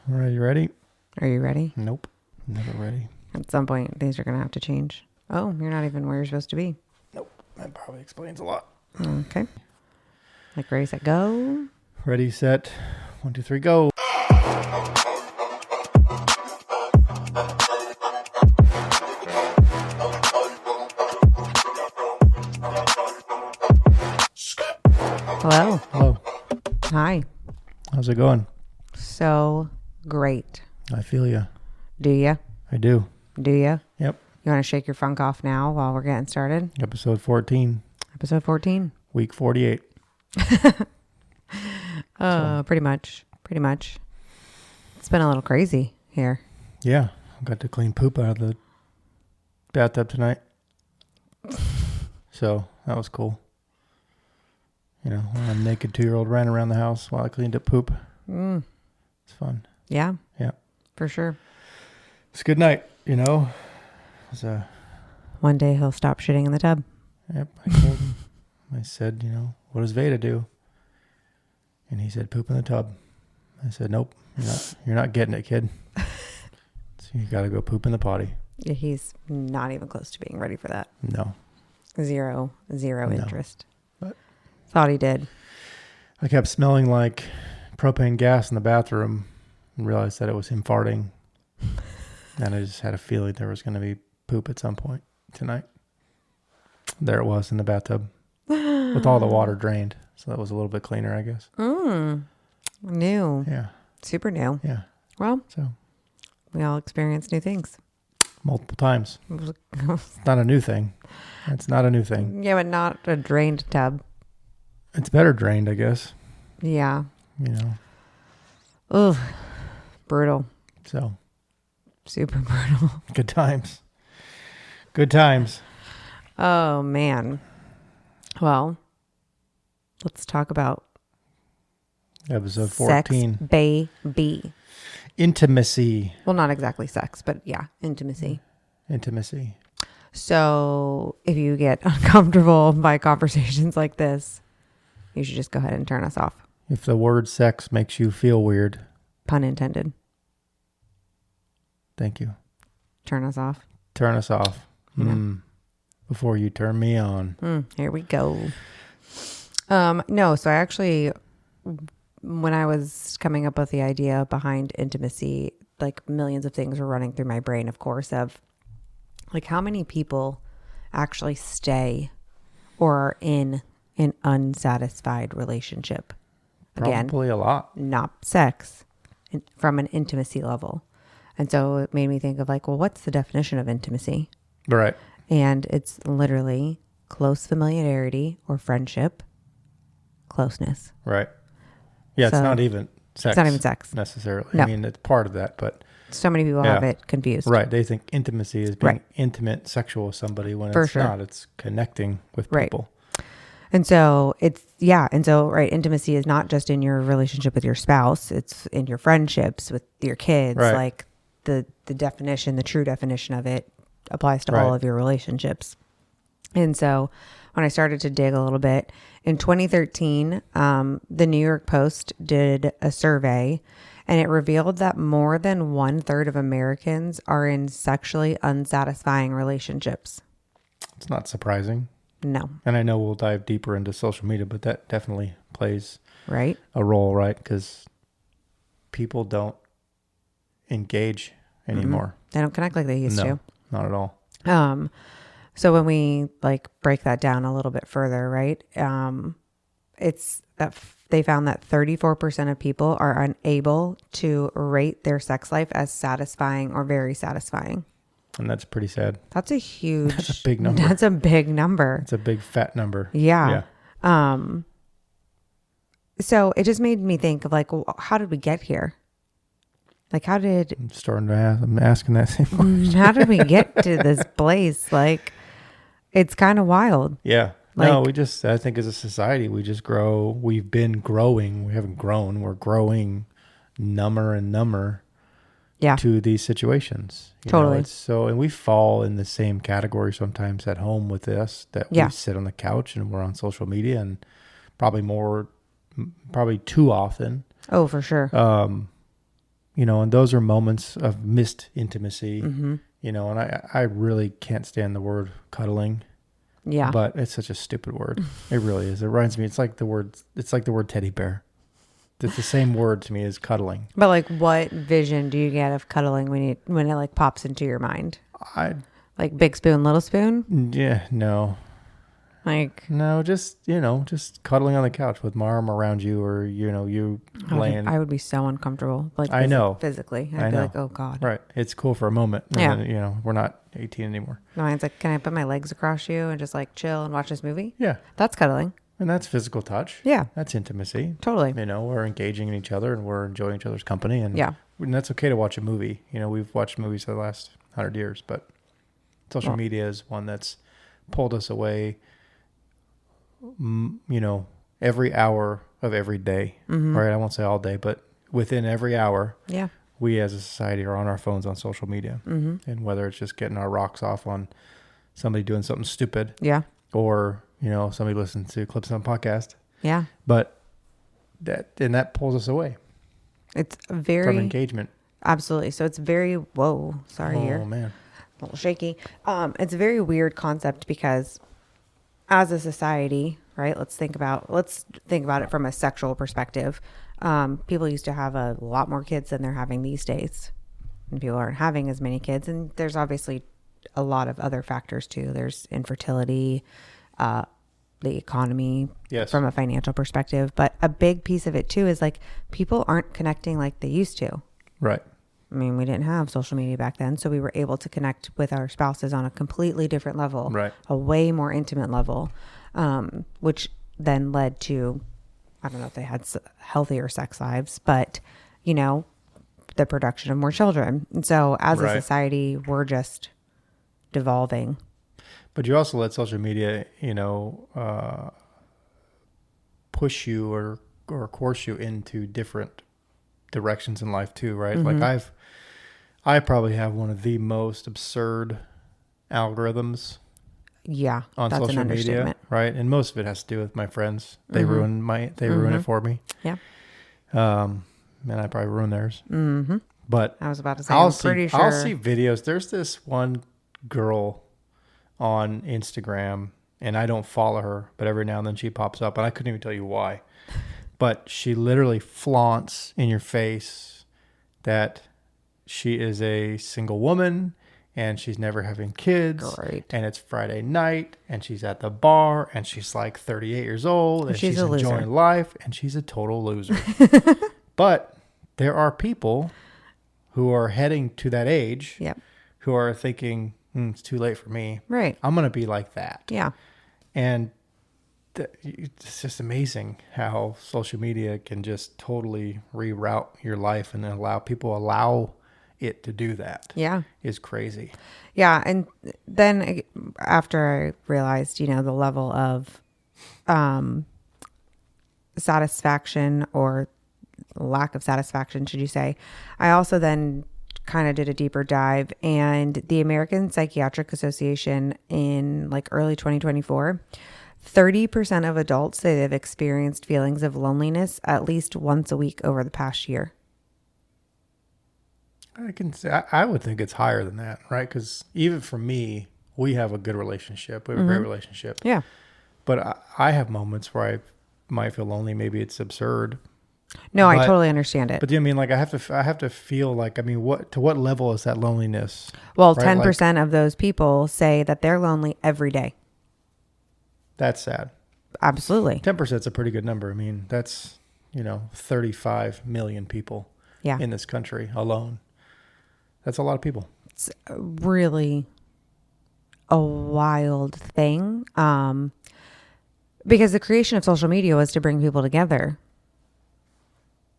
All right, you ready? Are you ready? Nope. Never ready. At some point, things are going to have to change. Oh, you're not even where you're supposed to be. Nope. That probably explains a lot. Okay. Like ready, set, go. Ready, set. 1, 2, 3, go. Hello. Hello. Hi. How's it going? So great. I feel you. Do ya? I do. Do ya? Yep. You want to shake your funk off now while we're getting started? Episode 14. Episode 14. Week 48. Pretty much. Pretty much. It's been a little crazy here. Yeah. I got to clean poop out of the bathtub tonight. So that was cool. You know, when a naked 2-year-old ran around the house while I cleaned up poop. It's fun. Yeah. Yeah. For sure. It's a good night, you know. One day he'll stop shitting in the tub. Yep. I told him. I said, you know, what does Veda do? And he said, poop in the tub. I said, nope, you're not getting it, kid. So you got to go poop in the potty. Yeah, he's not even close to being ready for that. No. Zero No. interest. But Thought he did. I kept smelling like propane gas in the bathroom and realized that it was him farting. And I just had a feeling there was going to be poop at some point tonight. There it was in the bathtub with all the water drained. So that was a little bit cleaner, I guess. New. Yeah. Super new. Yeah. Well, So we all experience new things. multiple times. It's not a new thing. It's not a new thing. Yeah, but not a drained tub. It's better drained, I guess. Yeah. You know. Ugh. Brutal. So Super brutal. good times. Good times. Oh, man. Well, let's talk about Episode 14. sex, baby. Intimacy. Well, not exactly sex, but yeah, intimacy. Intimacy. So if you get uncomfortable by conversations like this, you should just go ahead and turn us off. If the word sex makes you feel weird, Pun intended. thank you. Turn us off. Turn us off. Before you turn me on. Here we go. No, so I actually, when I was coming up with the idea behind intimacy, like millions of things were running through my brain, of course, of like how many people actually stay or are in an unsatisfied relationship. Again, Probably a lot. not sex, from an intimacy level. And so it made me think of like, well, what's the definition of intimacy? Right. And it's literally close familiarity or friendship, closeness. Right. Yeah, So, it's not even sex. It's not even sex. Necessarily. No. I mean, it's part of that, but So many people Yeah. have it confused. right. They think intimacy is being Right. intimate, sexual with somebody when For it's sure. not. It's connecting with Right. people. And so right, intimacy is not just in your relationship with your spouse, it's in your friendships with your kids. Right. Like the definition, the true definition of it applies to Right. all of your relationships. And so when I started to dig a little bit, in 2013, the New York Post did a survey and it revealed that more than 1/3 of Americans are in sexually unsatisfying relationships. It's not surprising. No, And I know we'll dive deeper into social media, but that definitely plays right? a role, right? Because people don't engage anymore. They don't connect like they used No, not at all. to. So when we like break that down a little bit further, right? It's that they found that 34% of people are unable to rate their sex life as satisfying or very satisfying. And that's pretty sad. That's a huge, That's a big number. That's a big number. It's a big fat number. Yeah. So it just made me think of like, well, how did we get here? Like, how did I'm starting to ask. I'm asking that same question. how did we get to this place? Like, it's kind of wild. Yeah. No, Like- I think as a society, we just grow. We've been growing. We haven't grown. We're growing number and number Yeah. to these situations. You Totally. know, it's so, and we fall in the same category sometimes at home with this, that Yeah. we sit on the couch and we're on social media and probably too often. Oh, for sure. and those are moments of missed intimacy, Mm-hmm. and I really can't stand the word cuddling, Yeah. but it's such a stupid word. It really is. It reminds me, it's like the word teddy bear. It's the same word to me as cuddling. But like, what vision do you get of cuddling when it like pops into your mind? Like big spoon, little spoon? Yeah, no. Like, No, just cuddling on the couch with my arm around you, or you laying. I would be so uncomfortable. Like, I know. physically, I I'd be know. like, oh God. Right. It's cool for a moment. And Yeah. then, we're not 18 anymore. Mine's like, can I put my legs across you and just like chill and watch this movie? Yeah. That's cuddling. And that's physical touch. Yeah. That's intimacy. Totally. We're engaging in each other and we're enjoying each other's company. And that's okay to watch a movie. We've watched movies for the last 100 years, but social media is one that's pulled us away, every hour of every day. Mm-hmm. Right? I won't say all day, but within every hour. Yeah. We as a society are on our phones on social media. Mm-hmm. And whether it's just getting our rocks off on somebody doing something stupid. Yeah. Or, somebody listening to clips on a podcast. Yeah. But that pulls us away. It's very... From engagement. Absolutely. So it's very... Whoa. Sorry here. Oh, man. A little shaky. It's a very weird concept because as a society, right, let's think about it from a sexual perspective. People used to have a lot more kids than they're having these days, and people aren't having as many kids. And there's obviously a lot of other factors too. There's infertility, the economy, yes, from a financial perspective. But a big piece of it too is like people aren't connecting like they used to. Right. I mean, we didn't have social media back then, so we were able to connect with our spouses on a completely different level, right, a way more intimate level, which then led to, I don't know if they had healthier sex lives, but, the production of more children. And so as a society, we're just devolving. But you also let social media, push you or course you into different directions in life too, right? Mm-hmm. Like I probably have one of the most absurd algorithms. Yeah, on that's social an media, right? And most of it has to do with my friends. They mm-hmm. ruin it for me. Yeah. And I probably ruin theirs. Mm-hmm. But I was about to say, I'm pretty sure. I'll see videos. There's this one girl on Instagram, and I don't follow her, but every now and then she pops up, and I couldn't even tell you why. But she literally flaunts in your face that she is a single woman and she's never having kids. Great. And it's Friday night and she's at the bar and she's like 38 years old and she's enjoying life and she's a total loser. But there are people who are heading to that age, yep, who are thinking, it's too late for me. Right. I'm going to be like that. Yeah. And it's just amazing how social media can just totally reroute your life and allow it to do that. Yeah. Is crazy. Yeah. And then after I realized, the level of satisfaction or lack of satisfaction, should you say, I also then kind of did a deeper dive, and the American Psychiatric Association in like early 2024, 30% of adults say they've experienced feelings of loneliness at least once a week over the past year. I would think it's higher than that, right? Because even for me, we have a good relationship. We have a great relationship. Yeah. But I have moments where I might feel lonely. Maybe it's absurd. No, I totally understand it. But I mean, like I have to feel like, to what level is that loneliness? Well, right? 10% of those people say that they're lonely every day. That's sad. Absolutely. 10% is a pretty good number. I mean, that's, 35 million people in this country alone. That's a lot of people. It's really a wild thing. Because the creation of social media was to bring people together.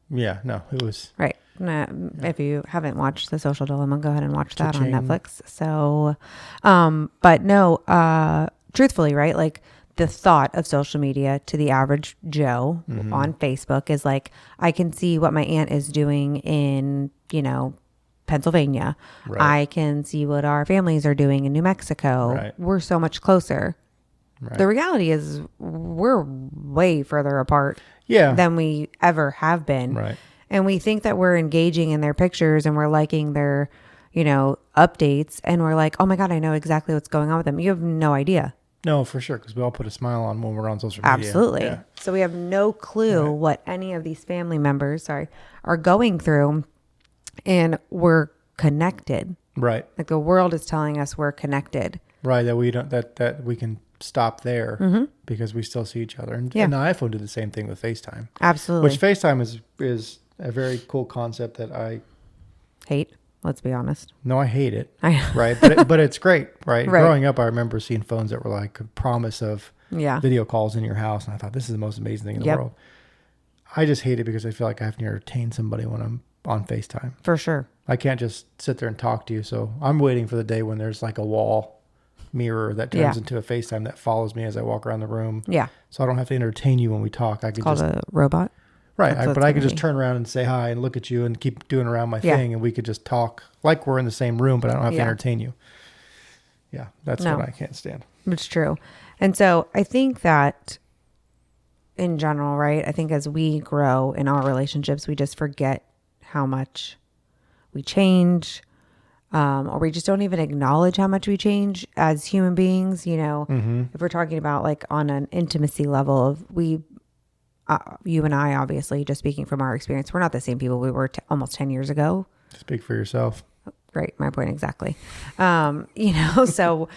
Yeah, no, it was. Right. If you haven't watched The Social Dilemma, go ahead and watch that on Netflix. So, but no, truthfully, right? Like the thought of social media to the average Joe on Facebook is like, I can see what my aunt is doing in, Pennsylvania. Right. I can see what our families are doing in New Mexico. Right. We're so much closer. Right. The reality is we're way further apart than we ever have been. Right. And we think that we're engaging in their pictures and we're liking their, updates. And we're like, oh my God, I know exactly what's going on with them. You have no idea. No, for sure. Because we all put a smile on when we're on social media. Absolutely. Yeah. So we have no clue what any of these family members, are going through. And we're connected. Right. Like the world is telling us we're connected. Right. That we don't, that we can stop there because we still see each other. And the iPhone did the same thing with FaceTime. Absolutely. Which FaceTime is a very cool concept that I hate. Let's be honest. No, I hate it. Right. But it's great. Right? Growing up, I remember seeing phones that were like a promise of video calls in your house. And I thought, this is the most amazing thing in the world. I just hate it because I feel like I have to entertain somebody when I'm on FaceTime. For sure. I can't just sit there and talk to you. So I'm waiting for the day when there's like a wall mirror that turns into a FaceTime that follows me as I walk around the room. Yeah. So I don't have to entertain you when we talk. I can called a robot. Right. But I could just turn around and say hi and look at you and keep doing around my thing. And we could just talk like we're in the same room, but I don't have to entertain you. Yeah. That's what I can't stand. It's true. And so I think that in general, right? I think as we grow in our relationships, we just forget how much we change, or we just don't even acknowledge how much we change as human beings. If we're talking about like on an intimacy level of you and I, obviously, just speaking from our experience, we're not the same people we were almost 10 years ago. Speak for yourself. Right. My point exactly. So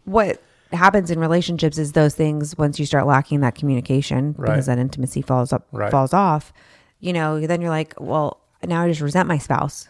what happens in relationships is those things, once you start lacking that communication, because that intimacy falls off, then you're like, well, now I just resent my spouse.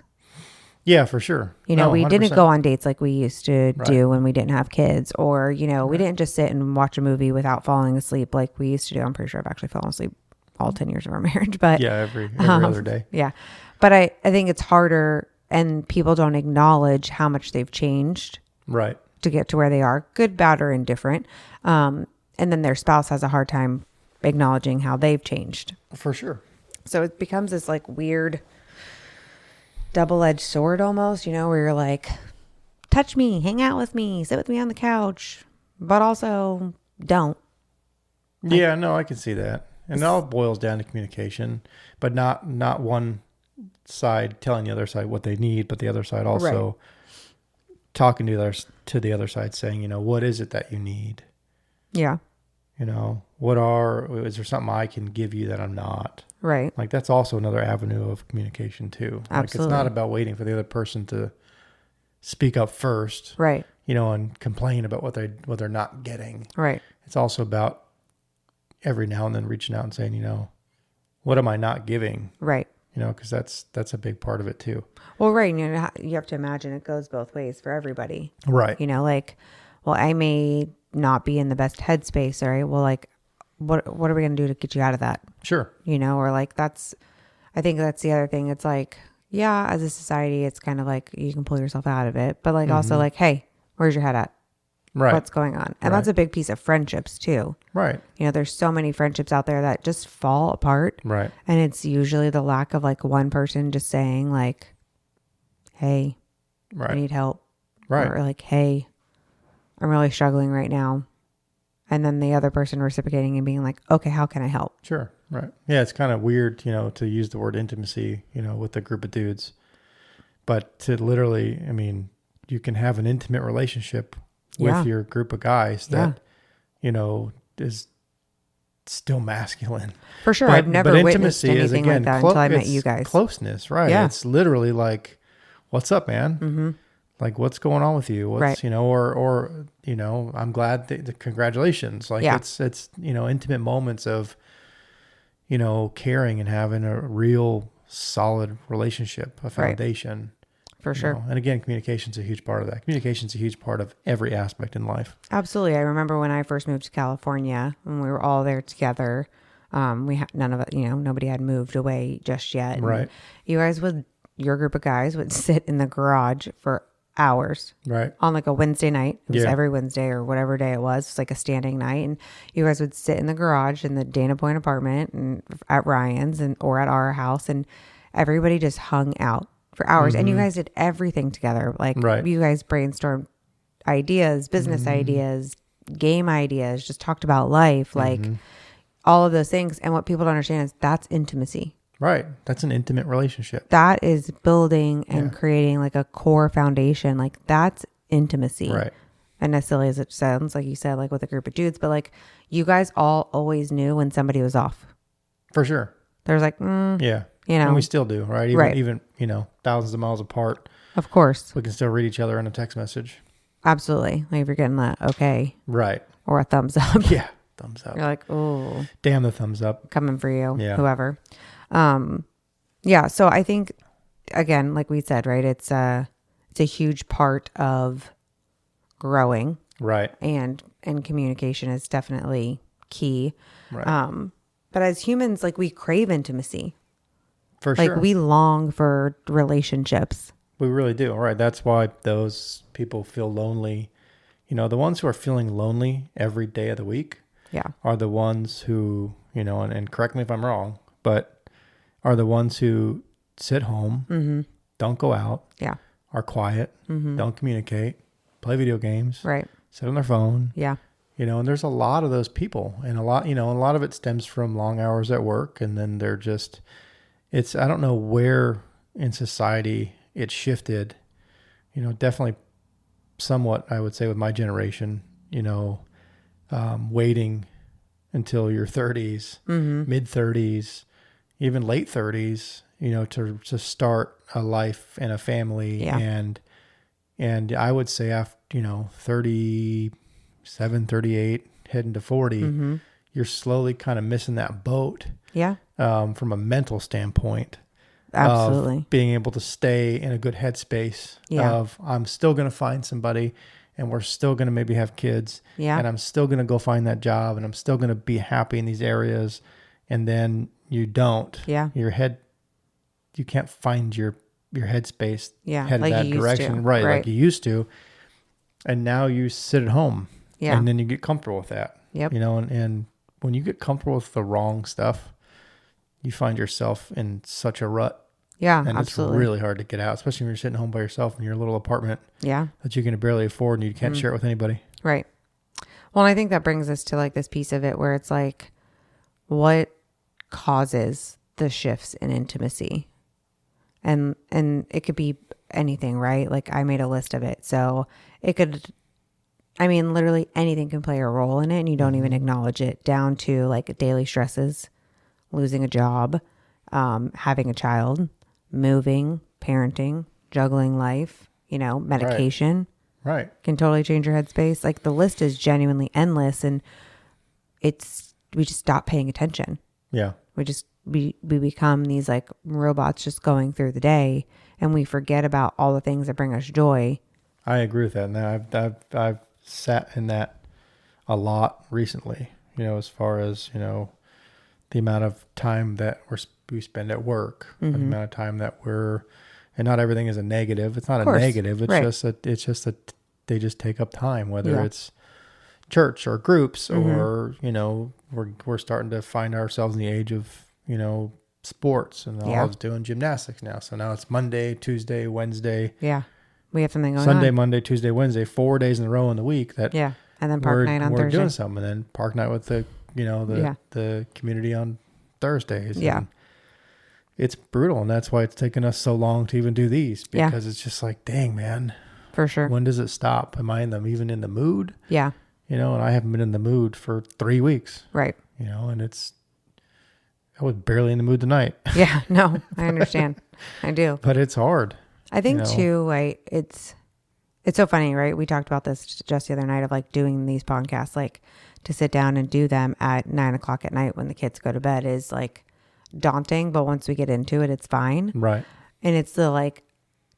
Yeah, for sure. We 100%. didn't go on dates like we used to do when we didn't have kids, or, we didn't just sit and watch a movie without falling asleep like we used to do. I'm pretty sure I've actually fallen asleep all 10 years of our marriage, but every other day. Yeah. But I think it's harder, and people don't acknowledge how much they've changed. Right. To get to where they are, good, bad, or indifferent. And then their spouse has a hard time acknowledging how they've changed. For sure. So it becomes this like weird double-edged sword almost, where you're like, touch me, hang out with me, sit with me on the couch, but also don't. Yeah, no, I can see that. And it all boils down to communication, but not one side telling the other side what they need, but the other side also talking to the other side saying, what is it that you need? Yeah. Is there something I can give you that I'm not? Right. Like that's also another avenue of communication too. Absolutely. Like it's not about waiting for the other person to speak up first. Right. And complain about what they're not getting. Right. It's also about every now and then reaching out and saying, what am I not giving? Right. Because that's a big part of it too. Well, right. You have to imagine it goes both ways for everybody. Right. I may not be in the best headspace. All right. Well, like, what are we going to do to get you out of that? Sure. Or like, I think that's the other thing. It's like, yeah, as a society, it's kind of like you can pull yourself out of it, but like also like, hey, where's your head at? Right. What's going on? And that's a big piece of friendships too. Right. There's so many friendships out there that just fall apart. Right. And it's usually the lack of like one person just saying like, hey, I need help. Right. Or like, hey, I'm really struggling right now. And then the other person reciprocating and being like, okay, how can I help? Sure. Right. Yeah. It's kind of weird, to use the word intimacy, with a group of dudes, but to literally, you can have an intimate relationship with your group of guys that, is still masculine. For sure. I've never witnessed anything like that until I met you guys. Closeness, right? Yeah. It's literally like, what's up, man? Mm-hmm. Like, what's going on with you? What's, or I'm glad that congratulations. Like it's, intimate moments of, caring and having a real solid relationship, a foundation. For sure. And again, communication's a huge part of that. Communication's a huge part of every aspect in life. Absolutely. I remember when I first moved to California, when we were all there together, none of it, nobody had moved away just yet. Right. And your group of guys would sit in the garage for hours. Right. On like a Wednesday night. It was every Wednesday or whatever day it was. It's like a standing night. And you guys would sit in the garage in the Dana Point apartment and at Ryan's or at our house, and everybody just hung out for hours. And you guys did everything together. Like you guys brainstormed ideas, business ideas, game ideas, just talked about life, like all of those things. And what people don't understand is that's intimacy. Right. That's an intimate relationship. That is building and Yeah. creating like a core foundation. Like that's intimacy. Right. And as silly as it sounds, like you said, like with a group of dudes, but like you guys all always knew when somebody was off. For sure. There's like, Yeah. you know, And we still do, right? Even, you know, thousands of miles apart, of course, we can still read each other in a text message. absolutely. Like if you're getting that okay Right. or a thumbs up, Yeah. Thumbs up. you're like, oh, Damn the thumbs up. coming for you, Yeah. whoever. Yeah. So I think again, like we said, right, it's a huge part of growing, Right. and communication is definitely key. Right. But as humans, like we crave intimacy. For Like sure. we long for relationships. We really do. Right. That's why those people feel lonely. You know, the ones who are feeling lonely every day of the week Yeah. are the ones who, you know, and correct me if I'm wrong, but are the ones who sit home, don't go out, Yeah. are quiet, don't communicate, play video games, Right. sit on their phone, Yeah. you know, and there's a lot of those people, and a lot, you know, a lot of it stems from long hours at work. And then they're just, I don't know where in society it shifted, you know, definitely somewhat, I would say with my generation, you know, waiting until your 30s, mid 30s, even late 30s, you know, to start a life and a family. Yeah. And I would say after, you know, 37, 38, heading to 40, you're slowly kind of missing that boat Yeah. from a mental standpoint. Absolutely. Of being able to stay in a good headspace of I'm still going to find somebody and we're still going to maybe have kids Yeah. and I'm still going to go find that job and I'm still going to be happy in these areas. And then you don't, Yeah. you can't find your headspace Yeah, headed like that you used direction. to. Right. Right. Like you used to. And now you sit at home Yeah. and then you get comfortable with that, Yep. you know, and when you get comfortable with the wrong stuff, you find yourself in such a rut. Yeah. And Absolutely. it's really hard to get out, especially when you're sitting home by yourself in your little apartment Yeah. that you can barely afford and you can't share it with anybody. Right. Well, and I think that brings us to like this piece of it where it's like, what causes the shifts in intimacy? And it could be anything, right? Like I made a list of it. So it could, I mean, literally anything can play a role in it and you don't even acknowledge it, down to like daily stresses, losing a job, having a child, moving, parenting, juggling life, you know, medication. Right. Can totally change your headspace. Like the list is genuinely endless, and we just stop paying attention. Yeah. We become these like robots just going through the day, and we forget about all the things that bring us joy. I agree with that. Now I've sat in that a lot recently, you know, as far as, you know, the amount of time that we spend at work, the amount of time that and not everything is a negative. It's not a negative. It's right. just that they just take up time, whether Yeah. it's church or groups or, you know, we're starting to find ourselves in the age of, you know, sports, and I was doing gymnastics now. So now it's Monday, Tuesday, Wednesday. Yeah. We have something going Sunday, on. Monday, Tuesday, Wednesday, 4 days in a row in the week that Yeah. And then park night on we're Thursday. doing something, and then park night with the, you know, the community on Thursdays. Yeah. And it's brutal. And that's why it's taken us so long to even do these, because it's just like, dang, man, For sure. when does it stop? Am I even in the mood? Yeah. You know, and I haven't been in the mood for 3 weeks, Right. you know, and I was barely in the mood tonight, Yeah. No, I understand. I do. but it's hard. I think you know? too, like it's so funny, right? We talked about this just the other night of like doing these podcasts, like to sit down and do them at 9:00 at night when the kids go to bed is like daunting, but once we get into it, it's fine. Right. And it's the like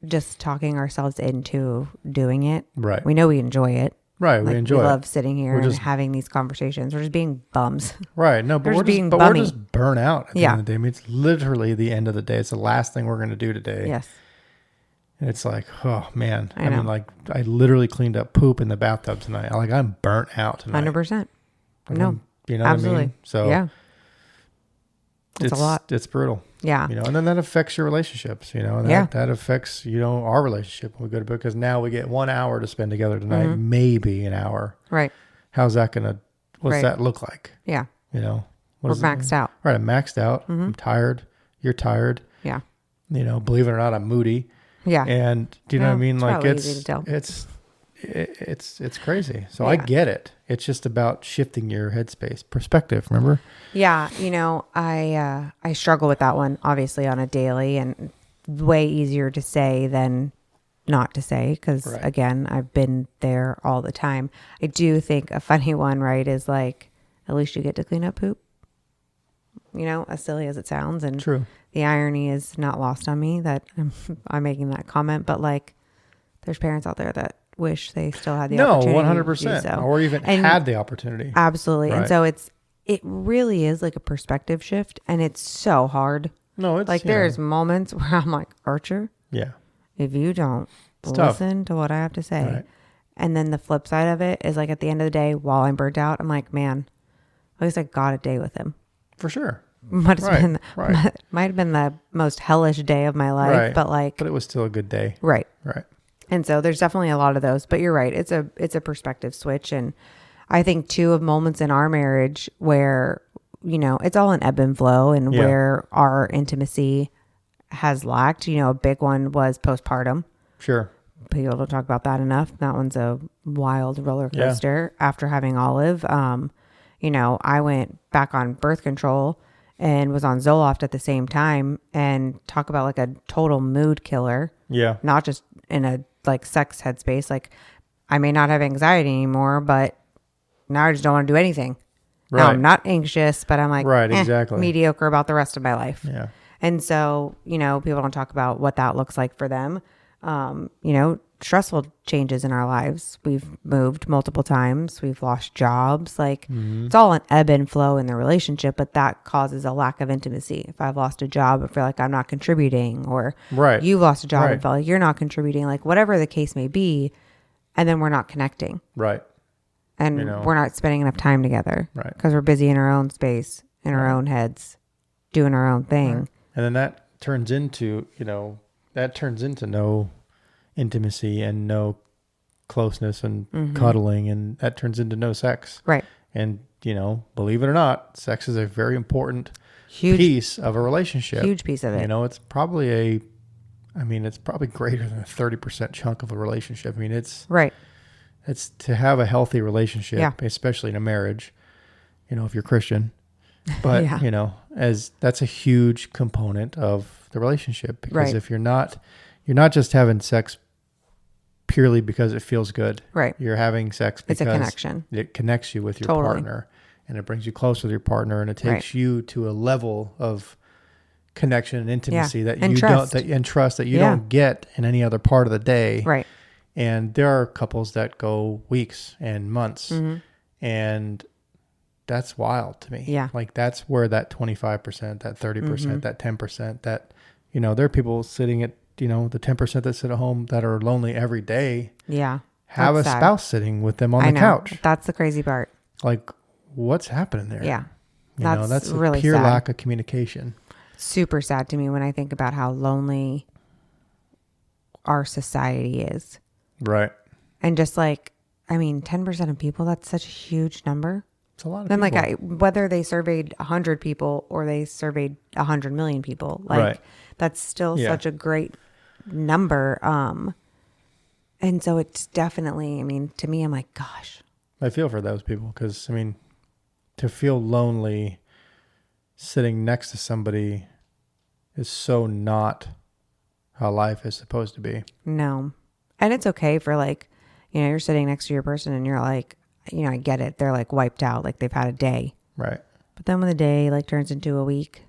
just talking ourselves into doing it. Right. We know we enjoy it. Right. Like, we enjoy we it. love sitting here We're and just- having these conversations. We're just being bums. Right. No, but We're we're just being we're bummy. just burnt out at the Yeah. end of the day. I mean, it's literally the end of the day. It's the last thing we're going to do today. Yes. And it's like, oh man. I know. mean, like I literally cleaned up poop in the bathtub tonight. Like I'm burnt out tonight. 100%. Like, No. you know Absolutely. what I mean? So Yeah. It's a lot. It's brutal. Yeah. You know, and then that affects your relationships, you know, and that affects, you know, our relationship when we go to bed, because now we get 1 hour to spend together tonight, maybe an hour. Right. What's Right. that look like? Yeah. You know, We're maxed out. Right. I'm maxed out. I'm tired. Yeah. tired. Yeah. Believe it or not, I'm moody. Yeah. And do you know what I mean? It's Like probably easy to tell. it's crazy. So I Yeah. get it. It's just about shifting your headspace perspective. Remember? Yeah. I struggle with that one obviously on a daily, and way easier to say than not to say. Cause Right. again, I've been there all the time. I do think a funny one, right, is like, at least you get to clean up poop, as silly as it sounds. And True. the irony is not lost on me that I'm making that comment, but like there's parents out there that wish they still had the opportunity 100%. to do so. Or even And had the opportunity. absolutely. And Right. so it really is like a perspective shift, and it's so hard. No, it's Like there's moments where I'm like, Archer, yeah. if you don't It's tough. listen to what I have to say. Right. And then the flip side of it is like at the end of the day, while I'm burnt out, I'm like, man, at least I got a day with him. For sure. Might have Right. might have been the most hellish day of my life, Right. but it was still a good day. right. Right. And so there's definitely a lot of those, but you're right. It's a perspective switch. And I think too of moments in our marriage where, it's all an ebb and flow, and Yeah. where our intimacy has lacked, a big one was postpartum. Sure. People don't talk about that enough. That one's a wild roller Yeah. coaster. After having Olive, I went back on birth control and was on Zoloft at the same time, and talk about like a total mood killer. Yeah. Not just in a like sex headspace. Like I may not have anxiety anymore, but now I just don't want to do anything. Right. Now I'm not anxious, but I'm like, Right, exactly. mediocre about the rest of my life. Yeah. And so, people don't talk about what that looks like for them. Stressful changes in our lives. We've moved multiple times. We've lost jobs. Like it's all an ebb and flow in the relationship, but that causes a lack of intimacy. If I've lost a job and feel like I'm not contributing, or Right. you've lost a job Right. and feel like you're not contributing, like whatever the case may be, and then we're not connecting, Right. and we're not spending enough time together, Right. because we're busy in our own space, in our own heads, doing our own thing. Right. And then that turns into, no intimacy and no closeness and cuddling, and that turns into no sex. Right. And, believe it or not, sex is a very important Huge piece of a relationship. Huge piece of it. It's probably it's probably greater than a 30% chunk of a relationship. Right. It's to have a healthy relationship, Yeah. especially in a marriage, if you're Christian. But, Yeah. as that's a huge component of the relationship, because Right. if you're not just having sex purely because it feels good. Right. You're having sex It's because a connection. it connects you with your Totally. partner, and it brings you close with your partner, and it takes you to a level of connection and intimacy that And you trust. don't, and trust that you Yeah. don't get in any other part of the day. Right. And there are couples that go weeks and months, and that's wild to me. Yeah. Like that's where that 25%, that 30%, that 10%, that, there are people sitting at, the 10% that sit at home that are lonely every day, Yeah. have That's a sad. spouse sitting with them on I the know. couch. That's the crazy part. Like what's happening there? Yeah. That's really a pure sad. lack of communication. Super sad to me when I think about how lonely our society is. Right. And just like, 10% of people, that's such a huge number. It's a lot of Then people. whether they surveyed 100 people or they surveyed 100 million people, Right. that's still Yeah. such a great number. And so it's definitely, to me, I'm like, gosh, I feel for those people because, to feel lonely sitting next to somebody is so not how life is supposed to be. no. And it's okay for you're sitting next to your person and you're like, I get it. They're like wiped out, like they've had a day. Right. But then when the day turns into a week,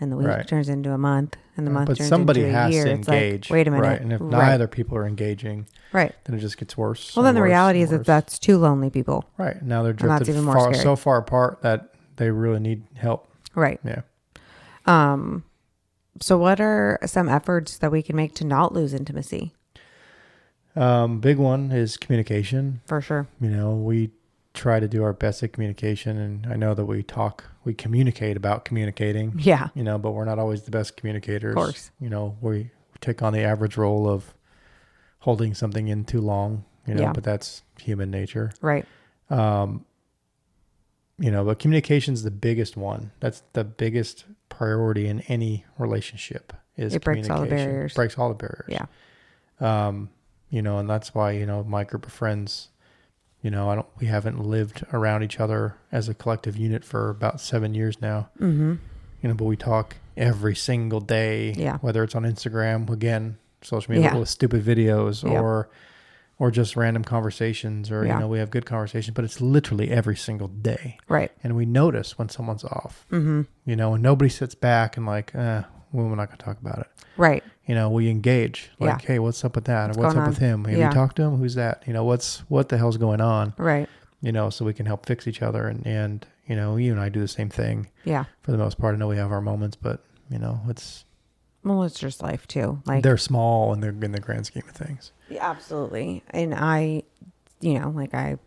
and the week Right. turns into a month, and the month But turns somebody into a has year, to it's like, engage. wait a minute. Right. And if Right. neither people are engaging, Right. then it just gets worse. Well, then and the worse reality and is that worse. that's two lonely people. Right. Now they're And that's drifted even more scary. so far apart that they really need help. Right. Yeah. So what are some efforts that we can make to not lose intimacy? Big one is communication. For sure. We try to do our best at communication, and I know that we communicate about communicating. Yeah. But we're not always the best communicators. Of course. We take on the average role of holding something in too long, Yeah. but that's human nature. Right. but communication's the biggest one. That's the biggest priority in any relationship is It breaks all the communication. barriers. Breaks all the barriers. Yeah. And that's why, my group of friends, we haven't lived around each other as a collective unit for about 7 years now. Mm-hmm. But we talk every single day, whether it's on Instagram, again, social media with stupid videos or just random conversations or, we have good conversations, but it's literally every single day. Right. And we notice when someone's off, mm-hmm. And nobody sits back and like, well, we're not going to talk about it. Right. We engage like, hey, what's up with that? Or what's up with him? Have you talked to him? Who's that? What the hell's going on? Right. So we can help fix each other. And you and I do the same thing. Yeah. For the most part. I know we have our moments, but it's just life too. Like they're small and they're in the grand scheme of things. Yeah, absolutely. And I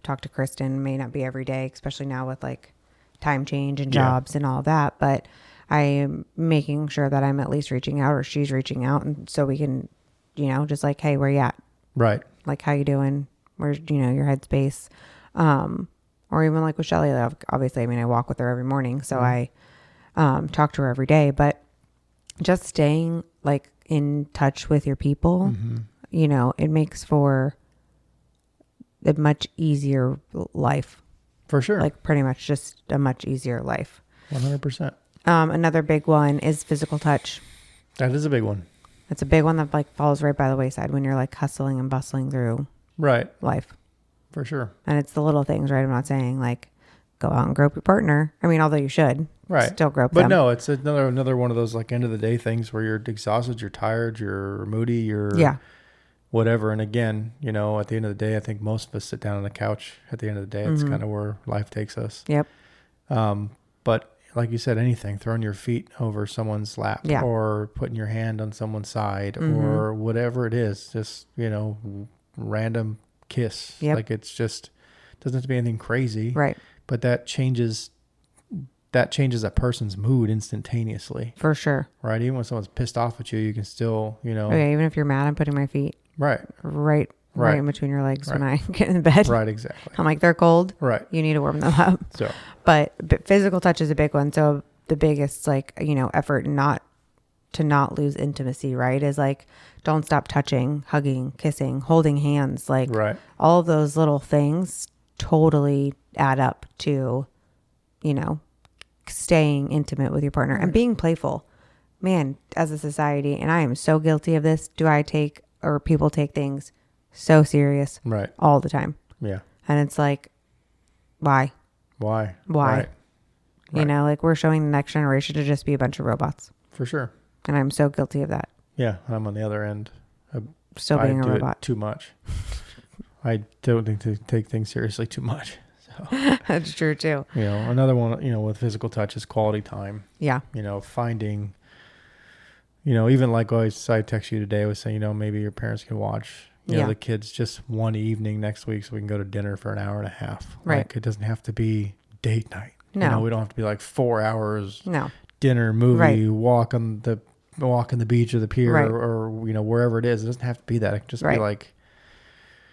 talk to Kristen, may not be every day, especially now with like time change and jobs and all that, but I am making sure that I'm at least reaching out or she's reaching out. And so we can, just like, hey, where you at? Right. Like, how you doing? Where's, your headspace? Or even like with Shelly, obviously, I walk with her every morning. So I talk to her every day, but just staying like in touch with your people, it makes for a much easier life. For sure. Like pretty much just a much easier life. 100%. Another big one is physical touch. That is a big one. It's a big one that like falls right by the wayside when you're like hustling and bustling through life. For sure. And it's the little things, right? I'm not saying like go out and grope your partner. Although you should still grope them. But no, it's another one of those like end of the day things where you're exhausted, you're tired, you're moody, you're whatever. And again, at the end of the day, I think most of us sit down on the couch at the end of the day. It's kind of where life takes us. Yep. But like you said, anything, throwing your feet over someone's lap or putting your hand on someone's side or whatever it is, just, random kiss. Yep. Like it's just, doesn't have to be anything crazy. Right. But that changes a person's mood instantaneously. For sure. Right. Even when someone's pissed off at you, you can still, Okay, even if you're mad, I'm putting my feet right in between your legs when I get in the bed. Right, exactly. I'm like, they're cold. Right. You need to warm them up. So, but physical touch is a big one. So the biggest effort to not lose intimacy, right, is like don't stop touching, hugging, kissing, holding hands, like all of those little things totally add up to, staying intimate with your partner and being playful. Man, as a society, and I am so guilty of this, people take things so serious all the time. Yeah. And it's like, why? Right. Like we're showing the next generation to just be a bunch of robots. For sure. And I'm so guilty of that. Yeah. I'm on the other end. Still being a robot. Too much. I don't think to take things seriously too much. So, that's true too. Another one, with physical touch is quality time. Yeah. Finding, even like I text you today, I was saying, maybe your parents can watch, the kids just one evening next week so we can go to dinner for an hour and a half. Right. Like it doesn't have to be date night. No. We don't have to be like 4 hours. No. Dinner, movie, walk on the beach or the pier or wherever it is. It doesn't have to be that. It can just be like,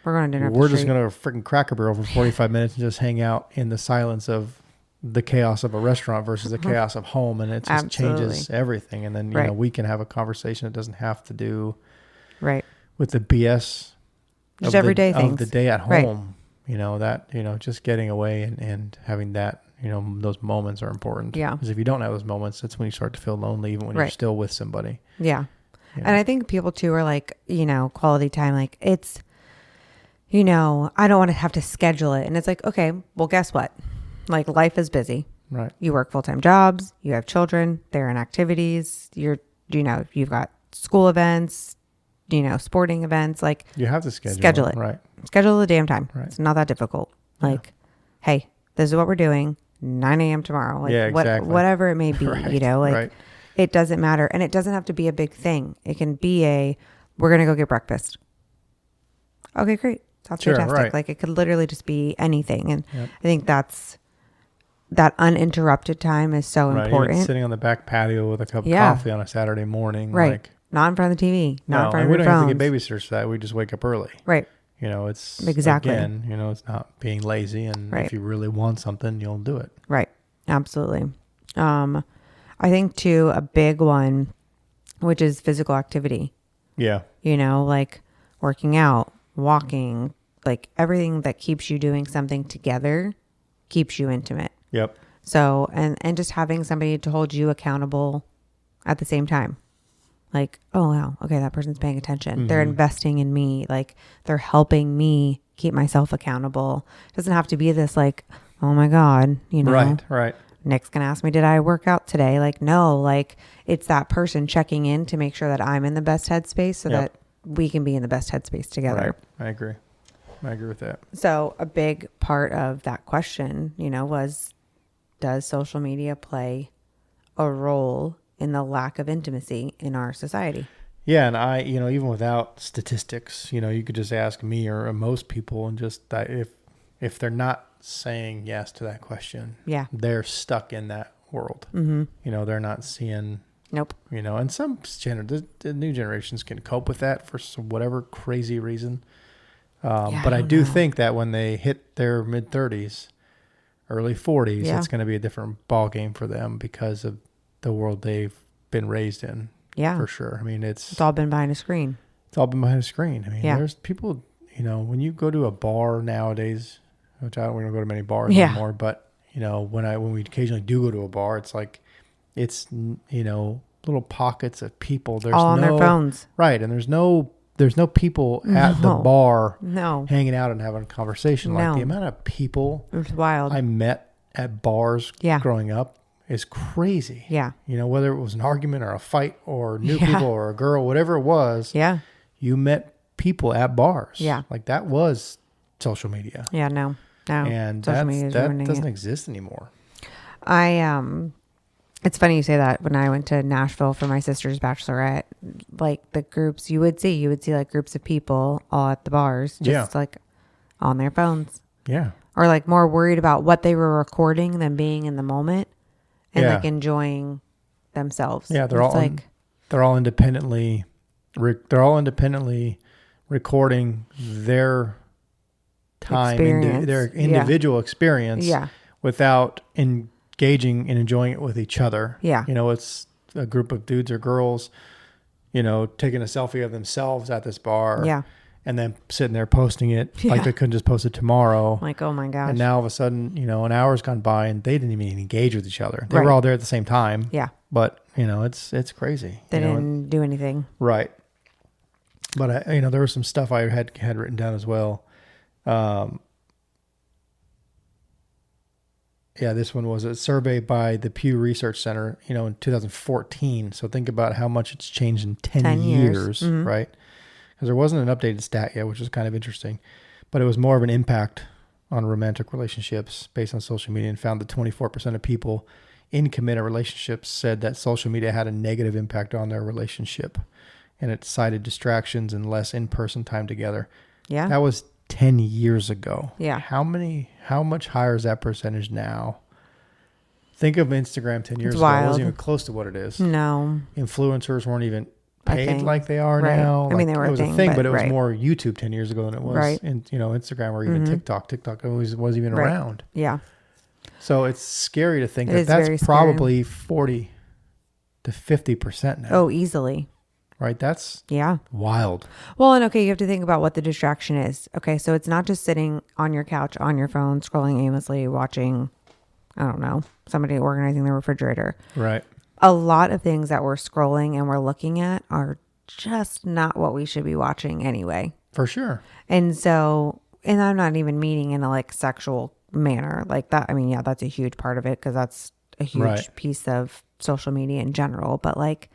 we're going to dinner. We're just going to freaking Cracker Barrel for 45 minutes and just hang out in the silence of the chaos of a restaurant versus the chaos of home. And it just changes everything. And then, we can have a conversation that doesn't have to do with the BS just everyday things of the day at home. Just getting away and having that, those moments are important. Yeah. Because if you don't have those moments, that's when you start to feel lonely, even when you're still with somebody. Yeah. And I think people too are like, quality time, like it's, I don't want to have to schedule it. And it's like, okay, well, guess what? Like life is busy. Right. You work full-time jobs, you have children, they're in activities, you've got school events, sporting events, like you have to schedule it. Right. Schedule the damn time. Right. It's not that difficult. Like, hey, this is what we're doing. 9 a.m. tomorrow. Like exactly. Whatever it may be, it doesn't matter. And it doesn't have to be a big thing. It can be we're going to go get breakfast. Okay, great. Sounds fantastic. Right. Like it could literally just be anything. And I think that uninterrupted time is so important. Even sitting on the back patio with a cup of coffee on a Saturday morning. Right. Not in front of the TV. Not in front of your phone. We don't have to get babysitters for that. We just wake up early. Right. It's Exactly. again, it's not being lazy. And Right. if you really want something, you'll do it. Right. Absolutely. I think too, a big one, which is physical activity, Yeah. like working out, walking, like everything that keeps you doing something together keeps you intimate. Yep. So, and just having somebody to hold you accountable at the same time. Like, oh, wow, okay, that person's paying attention. They're investing in me. Like, they're helping me keep myself accountable. It doesn't have to be this like, oh my God, Right. Nick's going to ask me, did I work out today? Like, no, like it's that person checking in to make sure that I'm in the best headspace so that we can be in the best headspace together. Right. I agree with that. So a big part of that question, was, does social media play a role in the lack of intimacy in our society? Yeah. And I, even without statistics, you could just ask me or most people and just that if they're not saying yes to that question, they're stuck in that world. They're not seeing, Nope. And some the new generations can cope with that for whatever crazy reason. But I do think that when they hit their mid 30s, early 40s, it's going to be a different ball game for them because of the world they've been raised in. Yeah. For sure. I mean, it's all been behind a screen. It's all been behind a screen. I mean, there's people, when you go to a bar nowadays, which we don't go to many bars anymore, but when we occasionally do go to a bar, it's like, it's, little pockets of people. There's all on their phones. Right. And there's no people at the bar hanging out and having a conversation. Like the amount of people it's wild. I met at bars growing up is crazy. Yeah. Whether it was an argument or a fight or new people or a girl, whatever it was. Yeah. You met people at bars. Yeah. Like that was social media. Yeah. No. And that doesn't exist anymore. It's funny you say that. When I went to Nashville for my sister's bachelorette, like the groups you would see like groups of people all at the bars, just like on their phones. Yeah. Or like more worried about what they were recording than being in the moment and like enjoying themselves. Yeah. They're all independently recording their time, their individual experience without engaging and enjoying it with each other. Yeah. It's a group of dudes or girls, taking a selfie of themselves at this bar. Yeah. And then sitting there posting it like they couldn't just post it tomorrow. Like, oh my gosh. And now all of a sudden, an hour's gone by and they didn't even engage with each other. They were all there at the same time. Yeah. But, it's crazy. They didn't do anything. Right. But, there was some stuff I had written down as well. This one was a survey by the Pew Research Center, in 2014. So think about how much it's changed in 10 years, right? Because there wasn't an updated stat yet, which is kind of interesting. But it was more of an impact on romantic relationships based on social media, and found that 24% of people in committed relationships said that social media had a negative impact on their relationship. And it cited distractions and less in-person time together. Yeah. That was 10 years ago. Yeah. How much higher is that percentage now? Think of Instagram 10 years ago. It wasn't even close to what it is. No. Influencers weren't even paid like they are now. I mean, they were it was a thing, but it was more YouTube 10 years ago than it was in, Instagram or even TikTok. TikTok wasn't even around. Yeah. So it's scary to think that's probably 40 to 50% now. Oh, easily. Right? That's wild. Well, and okay, you have to think about what the distraction is. Okay, so it's not just sitting on your couch, on your phone, scrolling aimlessly, watching, I don't know, somebody organizing the refrigerator. Right. A lot of things that we're scrolling and we're looking at are just not what we should be watching anyway. For sure. And so, and I'm not even meaning in a like sexual manner like that. I mean, yeah, that's a huge part of it because that's a huge piece of social media in general. But like,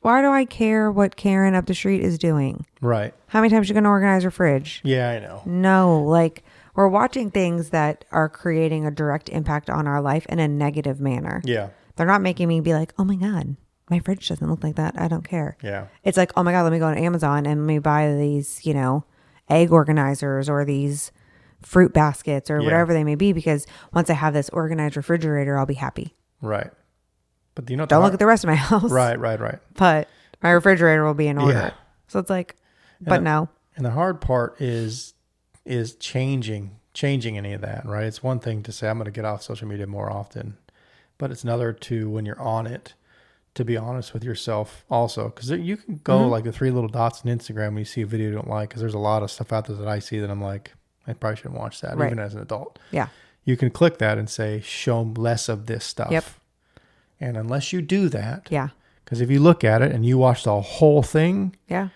why do I care what Karen up the street is doing? Right. How many times are you going to organize her fridge? Yeah, I know. No, like we're watching things that are creating a direct impact on our life in a negative manner. Yeah. They're not making me be like, oh my God, my fridge doesn't look like that. I don't care. Yeah. It's like, oh my God, let me go on Amazon and let me buy these, egg organizers or these fruit baskets or whatever they may be. Because once I have this organized refrigerator, I'll be happy. Right. But don't look at the rest of my house. Right. But my refrigerator will be in order. Yeah. So it's like, but no. And the hard part is changing any of that, right? It's one thing to say, I'm going to get off social media more often, but it's another to, when you're on it, to be honest with yourself also. Because you can go like the 3 little dots on Instagram when you see a video you don't like, because there's a lot of stuff out there that I see that I'm like, I probably shouldn't watch that, Right. even as an adult. Yeah. You can click that and say, show less of this stuff. Yep. And unless you do that, Yeah. because if you look at it and you watch the whole thing, Yeah.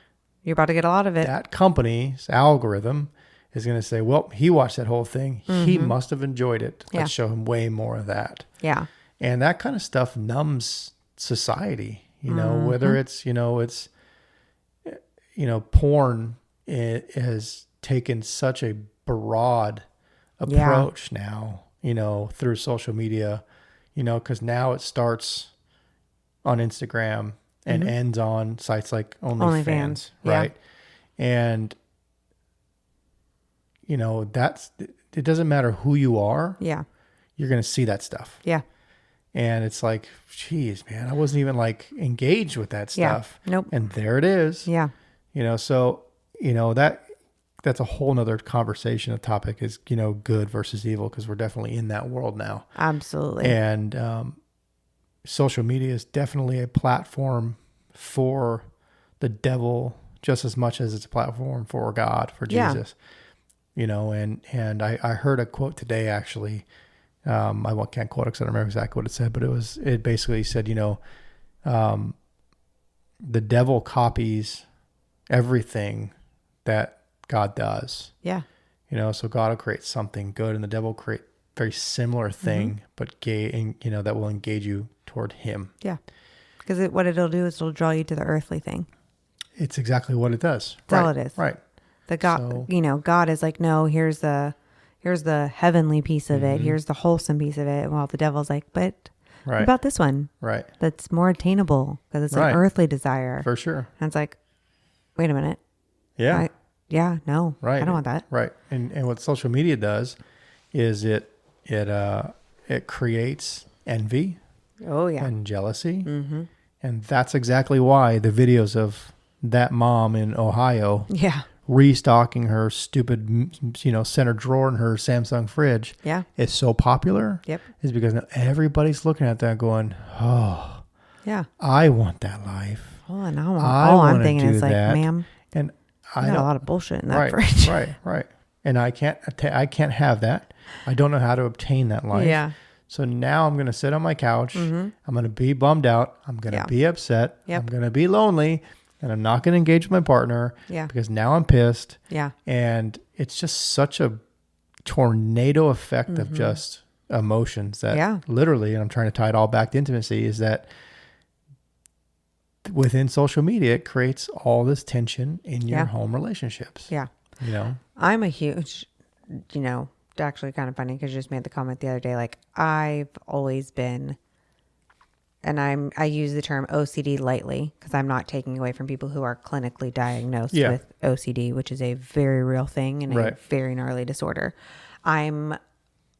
You're about to get a lot of it. that company's algorithm is going to say, well, he watched that whole thing. He must have enjoyed it. Yeah. Let's show him way more of that. Yeah. And that kind of stuff numbs society, whether it's, porn has taken such a broad approach now, through social media, because now it starts on Instagram and ends on sites like OnlyFans, right? Yeah. And, it doesn't matter who you are. Yeah. You're going to see that stuff. Yeah. And it's like, geez, man, I wasn't even like engaged with that stuff. Yeah. Nope. And there it is. Yeah. So, that's a whole nother conversation. The topic is, good versus evil, because we're definitely in that world now. Absolutely. And social media is definitely a platform for the devil just as much as it's a platform for God, for Jesus. And I heard a quote today, actually. I can't quote it because I don't remember exactly what it said, but it basically said, the devil copies everything that God does. Yeah. So God will create something good, and the devil will create very similar thing, but that will engage you toward him. Yeah. Because what it'll do is it'll draw you to the earthly thing. It's exactly what it does. That's all it is. Right. The God, God is like, no, here's the heavenly piece of it. Here's the wholesome piece of it. While the devil's like, but what about this one? Right. That's more attainable because it's an earthly desire. For sure. And it's like, wait a minute. Yeah. No. Right. I don't want that. Right. And what social media does is it creates envy. Oh yeah. And jealousy. Mm-hmm. And that's exactly why the videos of that mom in Ohio. Yeah. Restocking her stupid, center drawer in her Samsung fridge. Yeah. Is so popular. Yep. Is because now everybody's looking at that going, oh, yeah, I want that life. Oh, and all I'm thinking is like, ma'am, and I got a lot of bullshit in that fridge. Right. And I can't have that. I don't know how to obtain that life. Yeah. So now I'm going to sit on my couch. I'm going to be bummed out. I'm going to be upset. Yep. I'm going to be lonely. And I'm not going to engage with my partner because now I'm pissed. Yeah. And it's just such a tornado effect of just emotions that literally, and I'm trying to tie it all back to intimacy, is that within social media, it creates all this tension in your home relationships. Yeah. I'm a huge, actually kind of funny because you just made the comment the other day, like I've always been, and I use the term OCD lightly because I'm not taking away from people who are clinically diagnosed with OCD, which is a very real thing and a very gnarly disorder. I'm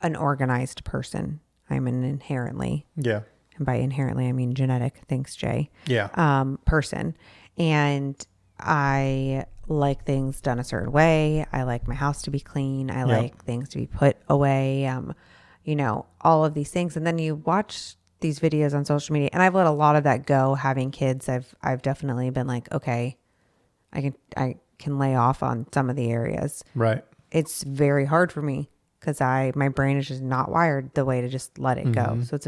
an organized person. I'm an inherently, and by inherently I mean genetic, thanks Jay, person. And I like things done a certain way. I like my house to be clean. I like things to be put away, all of these things. And then you watch these videos on social media, and I've let a lot of that go. Having kids, I've definitely been like, okay, I can lay off on some of the areas. Right. It's very hard for me because my brain is just not wired the way to just let it go. So it's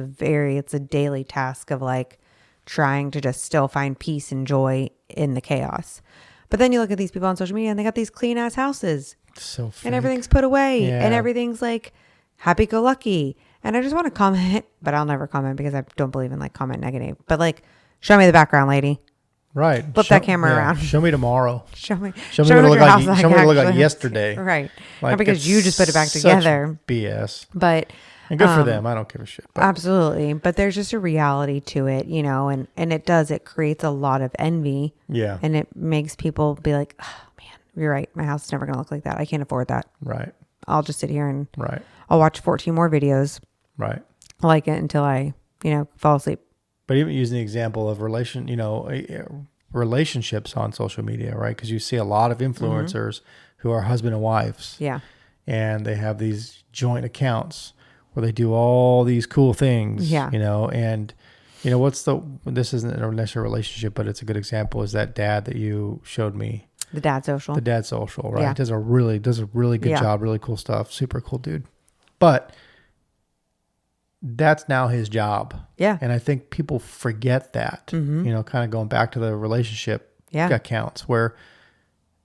a daily task of like trying to just still find peace and joy in the chaos. But then you look at these people on social media and they got these clean ass houses. So fake. And everything's put away and everything's like happy-go-lucky. And I just want to comment, but I'll never comment because I don't believe in like comment negative. But like, show me the background, lady. Right. Flip that camera around. Show me tomorrow. Show me what it looked like yesterday. Right. Like, not because you just put it back together. BS. But and good for them. I don't give a shit. But. Absolutely. But there's just a reality to it, and it creates a lot of envy. Yeah. And it makes people be like, oh man, you're right. My house is never going to look like that. I can't afford that. Right. I'll just sit here and I'll watch 14 more videos. Right. I like it until I, fall asleep. But even using the example of relationships on social media, right? Because you see a lot of influencers who are husband and wives. Yeah. And they have these joint accounts where they do all these cool things, Yeah. and this isn't a necessary relationship, but it's a good example, is that dad that you showed me. The dad social. The dad social, right? Yeah. Does a really good job, really cool stuff, super cool dude. But that's now his job. Yeah. And I think people forget that, kind of going back to the relationship accounts where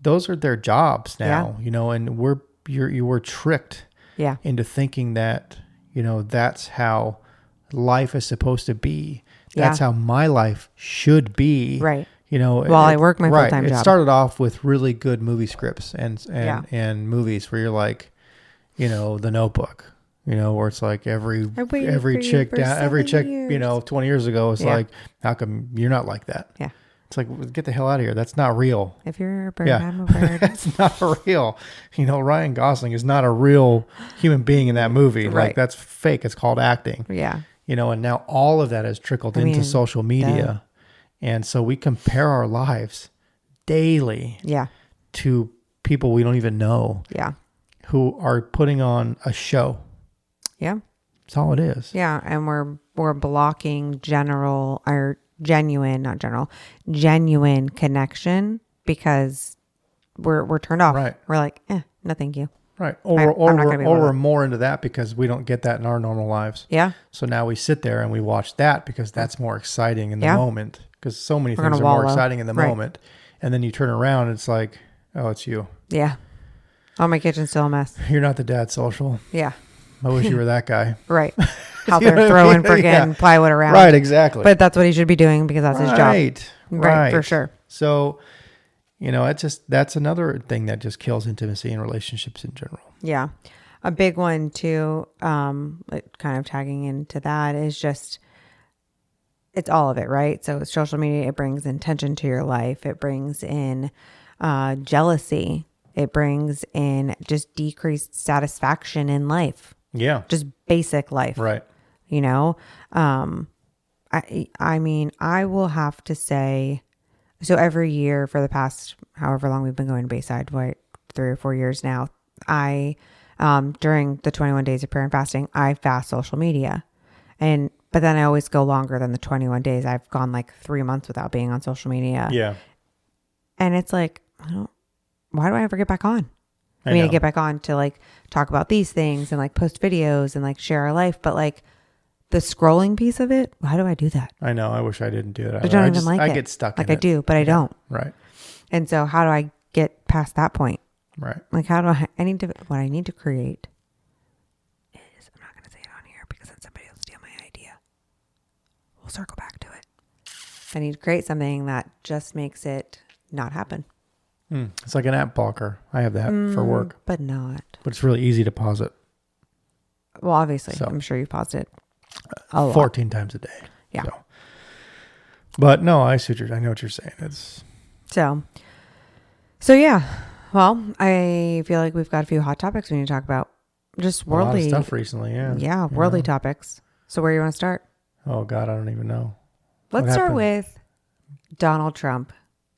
those are their jobs now, and you were tricked into thinking that, that's how life is supposed to be. That's how my life should be. Right. While I work my full-time job. It started off with really good movie scripts and movies where you're like, The Notebook, where it's like every chick, 20 years ago is like, how come you're not like that? Yeah. It's like, get the hell out of here. That's not real. If you're a bird, I'm a bird. That's not real. Ryan Gosling is not a real human being in that movie. Right. Like, that's fake. It's called acting. Yeah. And now all of that has trickled into social media. And so we compare our lives daily to people we don't even know who are putting on a show. Yeah. That's all it is. Yeah. And we're blocking genuine connection because we're turned off. Right. We're like, no, thank you. Right. Or we're more into that because we don't get that in our normal lives. Yeah. So now we sit there and we watch that because that's more exciting in the moment. Because so many things are more exciting in the moment. And then you turn around and it's like, oh, it's you. Yeah. Oh, my kitchen's still a mess. You're not the dad social. Yeah. I wish you were that guy. Right. Out there throwing friggin' plywood around. Right, exactly. But that's what he should be doing because that's his job. Right, for sure. So, that's another thing that just kills intimacy in relationships in general. Yeah. A big one too, like kind of tagging into that is just, it's all of it, right? So social media, it brings intention to your life. It brings in jealousy. It brings in just decreased satisfaction in life. Yeah. Just basic life. Right. I mean, I will have to say, so every year for the past, however long we've been going to Bayside, 3 or 4 years now, during the 21 days of prayer and fasting, I fast social media. But then I always go longer than the 21 days. I've gone like 3 months without being on social media. Yeah. And it's like, why do I ever get back on? I get back on to like talk about these things and like post videos and like share our life. But like the scrolling piece of it, why do I do that? I know. I wish I didn't do that. I don't even like it. I get stuck in it. Like I do, but I don't. Right. And so how do I get past that point? Right. Like what I need to create is, I'm not going to say it on here because then somebody will steal my idea. We'll circle back to it. I need to create something that just makes it not happen. It's like an app blocker. I have that for work. But not. But it's really easy to pause it. Well, obviously. So, I'm sure you paused it a lot. 14 times a day. Yeah. So. But no, I know what you're saying. It's So yeah. Well, I feel like we've got a few hot topics we need to talk about. Just worldly a lot of stuff recently, yeah. Yeah, worldly topics. So where do you want to start? Oh God, I don't even know. Let's start with Donald Trump.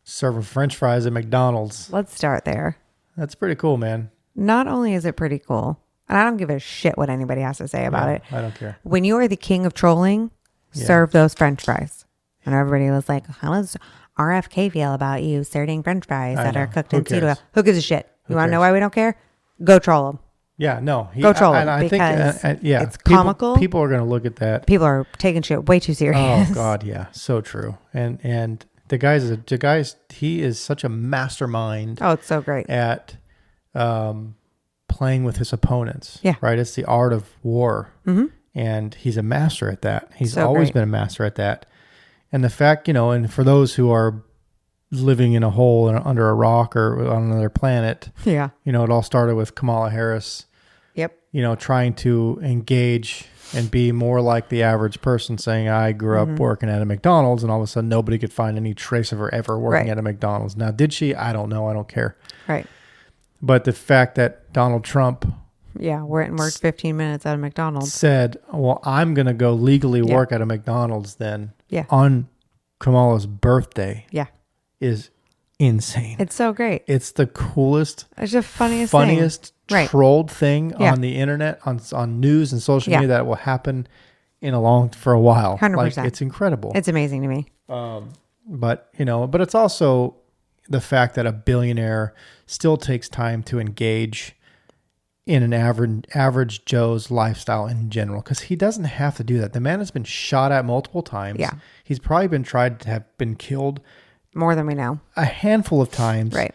Serving French fries at McDonald's. Let's start there. That's pretty cool, man. Not only is it pretty cool, and I don't give a shit what anybody has to say about it. I don't care. When you are the king of trolling, serve those French fries. And everybody was like, how does RFK feel about you serving French fries that are cooked in seed oil? Who gives a shit? You want to know why we don't care? Go troll them. Yeah, no. Go troll them because it's comical. People are going to look at that. People are taking shit way too serious. Oh God, yeah. So true. And the guy's he is such a mastermind. Oh, it's so great at playing with his opponents. Yeah, right. It's the art of war, and he's a master at that. He's always been a master at that. And the fact, and for those who are living in a hole under a rock or on another planet, it all started with Kamala Harris. Yep. Trying to engage and be more like the average person, saying, I grew up working at a McDonald's, and all of a sudden nobody could find any trace of her ever working at a McDonald's. Now, did she? I don't know. I don't care. Right. But the fact that Donald Trump worked 15 minutes at a McDonald's said, well, I'm going to go legally work at a McDonald's then on Kamala's birthday. Yeah. is insane. It's so great. It's the coolest, It's the funniest thing. trolled thing Yeah. on the internet, on news and social Yeah. media that will happen for a while. 100%. Like, it's incredible. It's amazing to me. But it's also the fact that a billionaire still takes time to engage in an average Joe's lifestyle in general, because he doesn't have to do that. The man has been shot at multiple times. Yeah. He's probably been tried to have been killed More than we know. a handful of times. Right.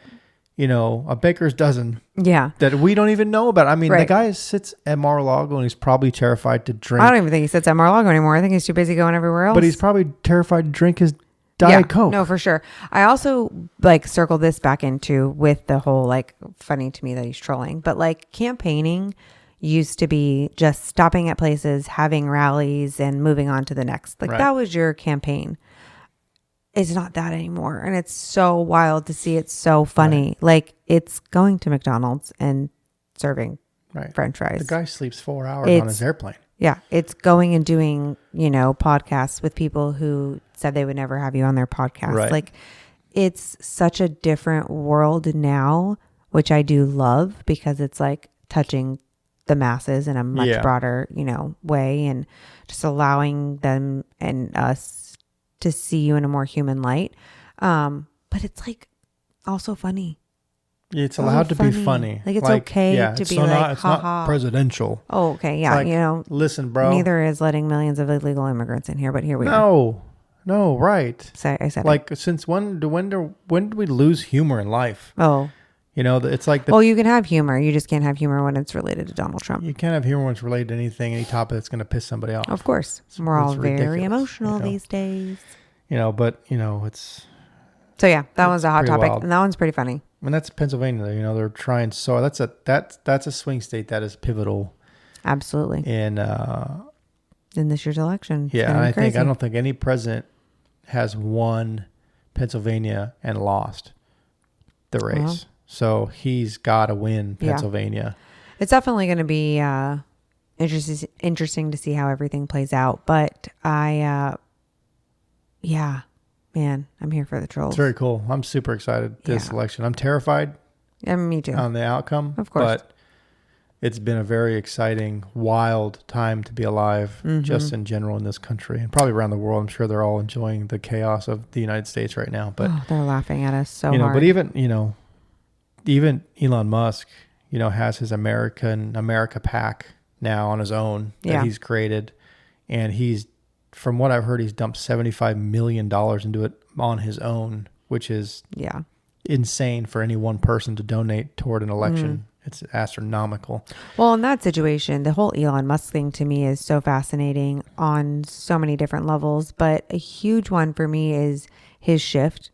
A baker's dozen Yeah. that we don't even know about. I mean, the Right. guy sits at Mar-a-Lago and he's probably terrified to drink. I don't even think he sits at Mar-a-Lago anymore. I think he's too busy going everywhere else. But he's probably terrified to drink his Diet Coke. No, for sure. I also circle this back into with the whole funny to me that he's trolling, but campaigning used to be just stopping at places, having rallies and moving on to the next. Right. That was your campaign. It's not that anymore. And it's so wild to see. It's so funny. Right. It's going to McDonald's and serving French fries. The guy sleeps 4 hours on his airplane. Yeah. It's going and doing, podcasts with people who said they would never have you on their podcast. Right. It's such a different world now, which I do love because it's touching the masses in a much broader, way, and just allowing them and us to see you in a more human light. But it's also funny. It's allowed to be funny. It's okay to be it's ha not ha. presidential. Oh, okay. Yeah. Listen, bro. Neither is letting millions of illegal immigrants in here, but here we are. No, right. So I said it. Since when do we lose humor in life? Oh. It's like well, you can have humor. You just can't have humor when it's related to Donald Trump. you can't have humor when it's related to any topic that's going to piss somebody off. Of course. We're all very ridiculous, emotional these days. It's... So yeah, that was a hot pretty topic. wild. And that one's pretty funny. And that's Pennsylvania. They're trying so that's a swing state that is pivotal. Absolutely. In this year's election. It's yeah, gonna and be crazy. I don't think any president has won Pennsylvania and lost the race. Well, so he's got to win Pennsylvania. It's definitely going to be interesting to see how everything plays out. But man, I'm here for the trolls. It's very cool. I'm super excited this election. I'm terrified. Yeah, me too. On the outcome, of course. But it's been a very exciting, wild time to be alive, just in general in this country and probably around the world. I'm sure they're all enjoying the chaos of the United States right now. But they're laughing at us so hard. But even Elon Musk, has his America PAC now on his own that he's created, and from what I've heard, he's dumped $75 million into it on his own, which is insane for any one person to donate toward an election. It's astronomical. Well, in that situation, the whole Elon Musk thing to me is so fascinating on so many different levels. But a huge one for me is his shift.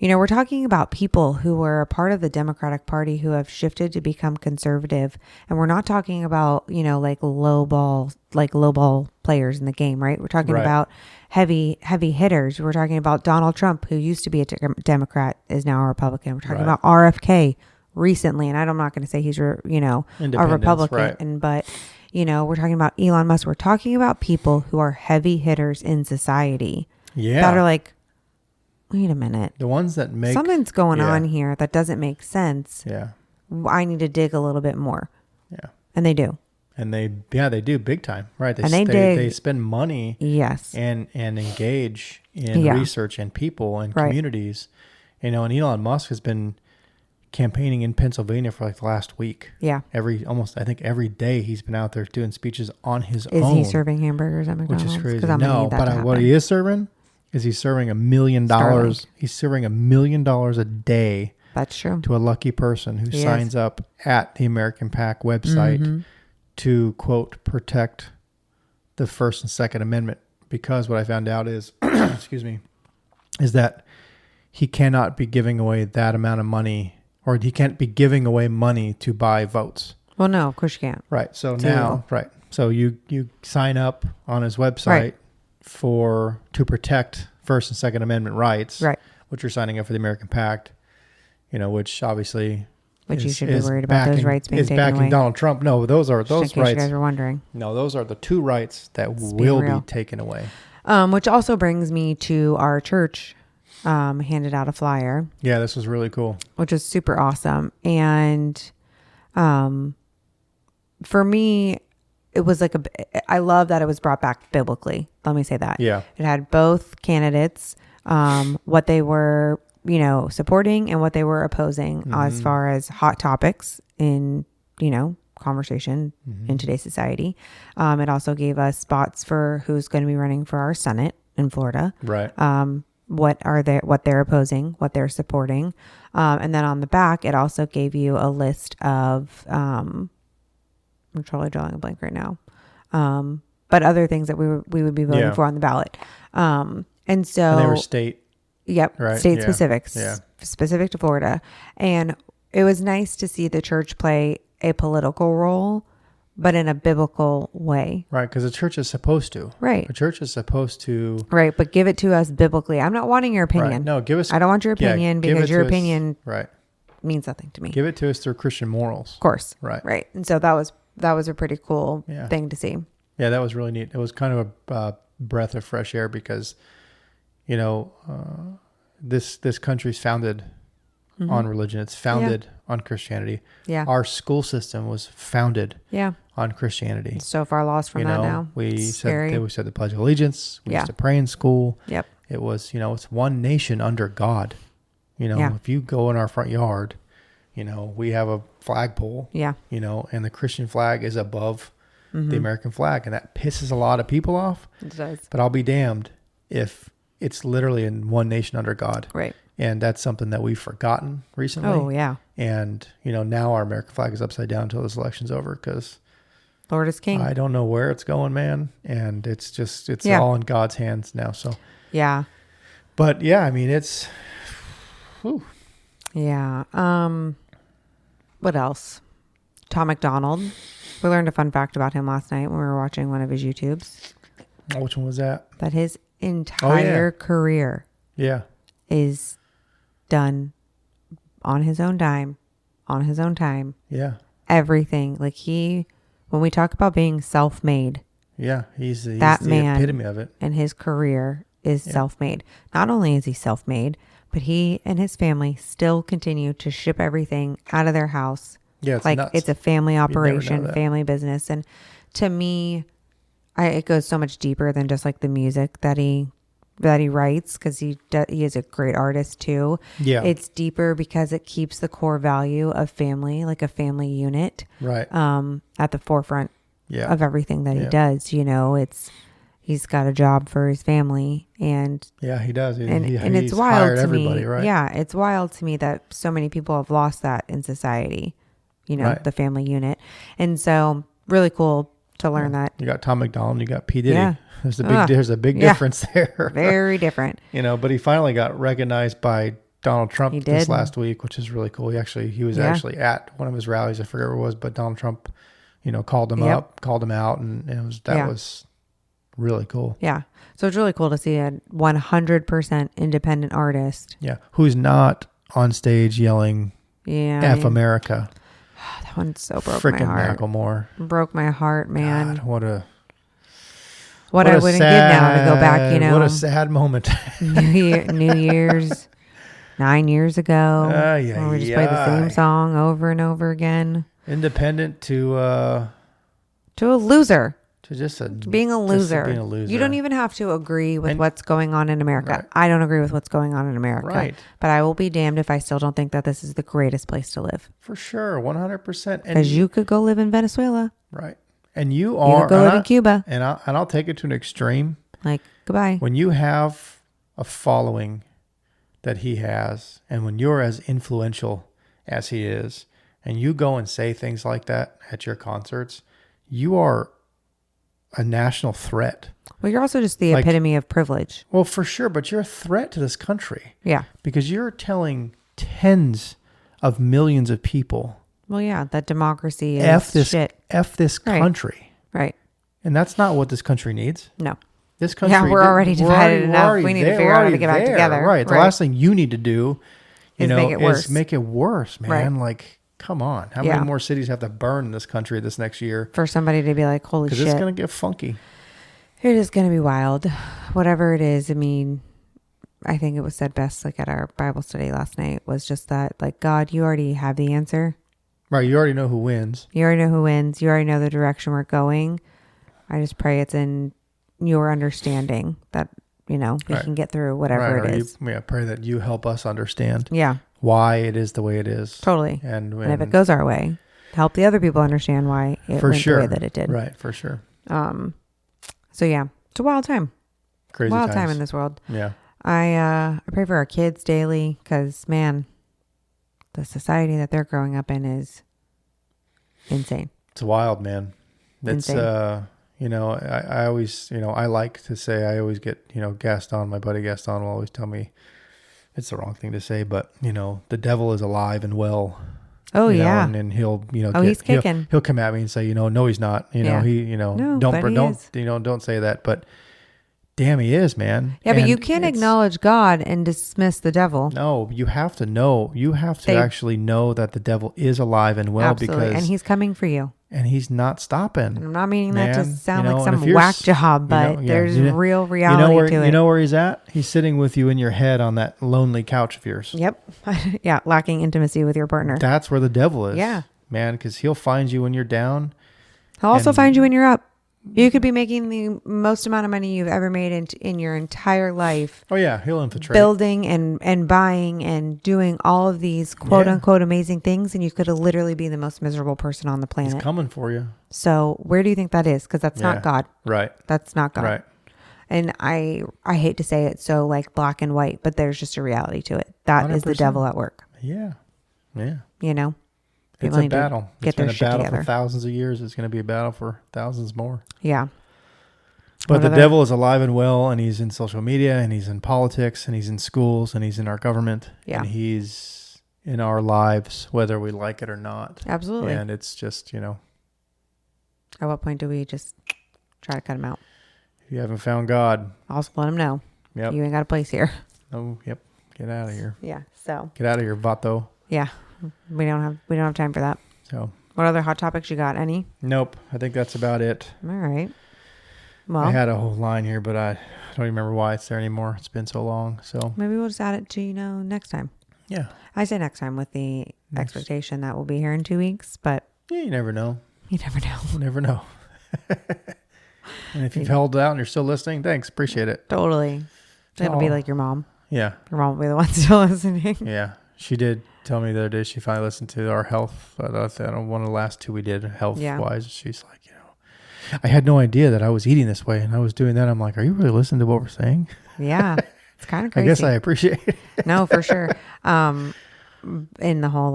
We're talking about people who were a part of the Democratic Party who have shifted to become conservative. And we're not talking about, low ball players in the game, right? We're talking about heavy hitters. We're talking about Donald Trump, who used to be a Democrat, is now a Republican. We're talking about RFK recently. And I'm not going to say he's, a Republican, but, we're talking about Elon Musk. We're talking about people who are heavy hitters in society that are wait a minute. The ones that make... Something's going on here that doesn't make sense. Yeah. I need to dig a little bit more. Yeah. And they do. And they do big time, right? They spend money and engage in research and people and communities. And Elon Musk has been campaigning in Pennsylvania for the last week. Yeah. I think every day he's been out there doing speeches on his own. Is he serving hamburgers at McDonald's? Which is crazy. No, but what he is serving is he's serving $1 million. He's serving $1 million a day. That's true. To a lucky person who signs up at the American PAC website to, quote, protect the First and Second Amendment. Because what I found out is, is that he cannot be giving away that amount of money, or he can't be giving away money to buy votes. Well, no, of course you can't. Right. So So you sign up on his website to protect First and Second Amendment rights, which you're signing up for the American PAC, which obviously, you should be worried about those rights being taken away. Is backing Donald Trump. No, those rights. In case you guys are wondering. No, those are the two rights that will be taken away. Which also brings me to our church handed out a flyer, Yeah, this was really cool. which is super awesome. And for me, it was like I love that it was brought back biblically. Let me say that. Yeah. It had both candidates, what they were, supporting and what they were opposing as far as hot topics in, conversation in today's society. It also gave us spots for who's going to be running for our Senate in Florida. Right. What they're opposing, what they're supporting. And then on the back, it also gave you a list of, I'm totally drawing a blank right now. But other things that we would be voting for on the ballot. And they were state. Yep. Right? State Yeah. specifics. Yeah. Specific to Florida. And it was nice to see the church play a political role, but in a biblical way. Right. Because the church is supposed to. Right. The church is supposed to. Right. But give it to us biblically. I'm not wanting your opinion. Right. No, give us. I don't want your opinion give because it your to us- opinion Right. means nothing to me. Give it to us through Christian morals. Of course. Right. Right. And so that was a pretty cool thing to see. Yeah, that was really neat. It was kind of a breath of fresh air because, this country's founded on religion. It's founded on Christianity. Yeah. Our school system was founded Yeah. on Christianity. So far lost from that now. We It's scary. said the Pledge of Allegiance. We Yeah. used to pray in school. Yep. It was, it's one nation under God. Yeah. If you go in our front yard, we have a flagpole. Yeah. And the Christian flag is above the American flag, and that pisses a lot of people off. It does. But I'll be damned if it's literally in one nation under God. Right. And that's something that we've forgotten recently. Oh, yeah. And, now our American flag is upside down until this election's over because Lord is king. I don't know where it's going, man. And it's Yeah. all in God's hands now. So, Yeah. but yeah, I mean, it's, whew. Yeah. What else? Tom McDonald. We learned a fun fact about him last night when we were watching one of his YouTubes. Oh, which one was that? That his entire career Yeah. is done on his own dime, on his own time. Yeah. Everything. Like when we talk about being self-made, Yeah. He's the man epitome of it. and his career is self-made. Not only is he self-made, but he and his family still continue to ship everything out of their house. Yeah. It's Like nuts. it's a family never know operation, that. family business. And to me, it goes so much deeper than just like the music that he writes, because he is a great artist too. Yeah. It's deeper because it keeps the core value of family, like a family unit, Right. at the forefront Yeah. of everything that he does. He's got a job for his family, and Yeah, he does. and he's it's wild hired to everybody, me. right? Yeah, it's wild to me that so many people have lost that in society. Right. The family unit, and so really cool to learn that. You got Tom McDonald, you got P. Diddy. Yeah. There's a big difference there. Very different. But he finally got recognized by Donald Trump He this did. last week, which is really cool. He was actually at one of his rallies. I forget where it was, but Donald Trump, called him up, called him out, and that was really cool. Yeah. So it's really cool to see a 100% independent artist. Yeah. Who's not on stage yelling Yeah. F America. That one so broke my Frickin' heart. Macklemore. Broke my heart, man. God, what I a wouldn't give now to go back, What a sad moment. New Year's 9 years ago. Ay, where we just ay, played the same ay. song over and over again. Independent to A loser. just Being a loser. being a loser. You don't even have to agree with And- what's going on in America. Right. I don't agree with what's going on in America. Right. But I will be damned if I still don't think that this is the greatest place to live. For sure, 100%. Because you could go live in Venezuela. right, and you You are could go live in Cuba. and I'll take it to an extreme. Like, goodbye. When you have a following that he has, and when you're as influential as he is, and you go and say things like that at your concerts, you are a national threat. Well, you're also just the Like- epitome of privilege. Well, for sure, but you're a threat to this country Yeah. because you're telling tens of millions of people, Well, yeah, that democracy is F this Right. country. Right. And that's not what this country needs. No. This country, Yeah, we're already divided enough. already We need to there. figure We're out how to already get back there. together. Right. The Right. last thing you need to do, Is make it worse. is make it worse, man. Right. Like, come on. How Yeah. many more cities have to burn in this country this next year? For somebody to be like, holy Because shit. it's going to get funky. It is going to be wild. Whatever it is. I mean, I think it was said best, like at our Bible study last night, was just that, like, God, you already have the answer. Right. You already know who wins. You already know who wins. You already know the direction we're going. I just pray it's in your understanding that, we can get through whatever it is. Pray that you help us understand Yeah. why it is the way it is. Totally. And if it goes our way, help the other people understand why it went the way that it did. Right. For sure. So yeah, it's a wild time. Crazy wild times. time in this world. Yeah. I pray for our kids daily because, man, the society that they're growing up in is insane. It's wild, man. It's, insane. I always, I like to say, I always get, Gaston, my buddy Gaston will always tell me, it's the wrong thing to say, but, the devil is alive and well. Oh, yeah. And he'll, he's kicking. He'll come at me and say, no, he's not. No, don't say that. But damn, he is, man. Yeah, but you can't acknowledge God and dismiss the devil. No, you have to know. You have to actually know that the devil is alive and well. Absolutely. And he's coming for you. And he's not stopping. And I'm not meaning that to sound like some whack job, but there's real reality to it. You know where he's at? He's sitting with you in your head on that lonely couch of yours. Yep. Yeah, lacking intimacy with your partner. That's where the devil is. Yeah. Man, because he'll find you when you're down. He'll also find you when you're up. You could be making the most amount of money you've ever made in your entire life. Oh, yeah. He'll infiltrate. Building and buying and doing all of these quote unquote amazing things. And you could literally be the most miserable person on the planet. He's coming for you. So where do you think that is? Because that's not God. Right. That's not God. Right. And I hate to say it so like black and white, but there's just a reality to it. That 100%. Is the devil at work. Yeah. Yeah. It's a battle. Get it's their been a shit battle together. For thousands of years. It's going to be a battle for thousands more. Yeah. But the devil is alive and well, and he's in social media, and he's in politics, and he's in schools, and he's in our government. Yeah. And he's in our lives, whether we like it or not. Absolutely. And it's just, At what point do we just try to cut him out? If you haven't found God, also let him know. Yep. You ain't got a place here. Oh, yep. Get out of here. Yeah. So. Get out of here, vato. Yeah. We don't have time for that. So. What other hot topics you got? Any? Nope. I think that's about it. All right. Well, I had a whole line here, but I don't remember why it's there anymore. It's been so long. So maybe we'll just add it to, next time. Yeah. I say next time with the expectation that we'll be here in 2 weeks, but yeah, you never know. You never know. You never know. And if you've held out and you're still listening, thanks. Appreciate it. Totally. It'll be like your mom. Yeah. Your mom will be the one still listening. Yeah. She did tell me the other day she finally listened to our health. One of the last two we did health-wise. She's like, I had no idea that I was eating this way, and I was doing that. I'm like, are you really listening to what we're saying? Yeah. It's kind of crazy. I guess I appreciate it. No, for sure. In the whole,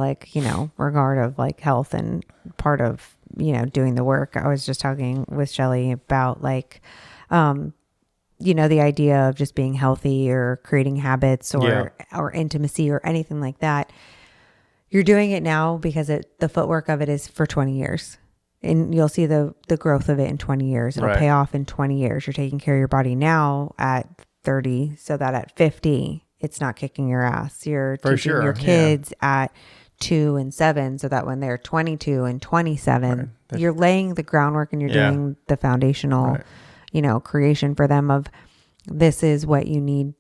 regard of, health and part of, doing the work, I was just talking with Shelly about, the idea of just being healthy or creating habits or intimacy or anything like that. You're doing it now because the footwork of it is for 20 years. And you'll see the growth of it in 20 years. It'll pay off in 20 years. You're taking care of your body now at 30 so that at 50, it's not kicking your ass. You're teaching your kids at 2 and 7 so that when they're 22 and 27, you're laying the groundwork and you're doing the foundational, creation for them of this is what you need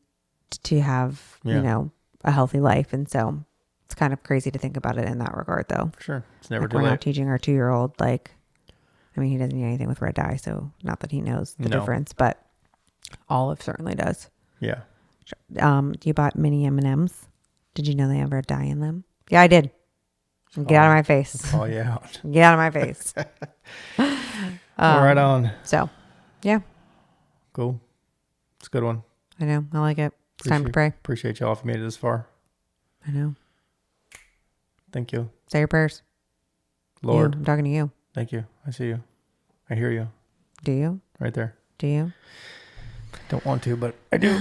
to have, a healthy life. And so it's kind of crazy to think about it in that regard, though. For sure. It's never too late. We're not late. teaching our 2-year-old, he doesn't need anything with red dye, so not that he knows the difference, but Olive certainly does. Yeah. You bought mini M&Ms. Did you know they have red dye in them? Yeah, I did. Get out of my face. I'll call you out. Get out of my face. Right on. So, yeah. Cool. It's a good one. I know. I like it. It's time to pray. Appreciate y'all if you made it this far. I know. Thank you. Say your prayers. Lord. I'm talking to you. Thank you. I see you. I hear you. Do you? Right there. Do you? Don't want to, but I do.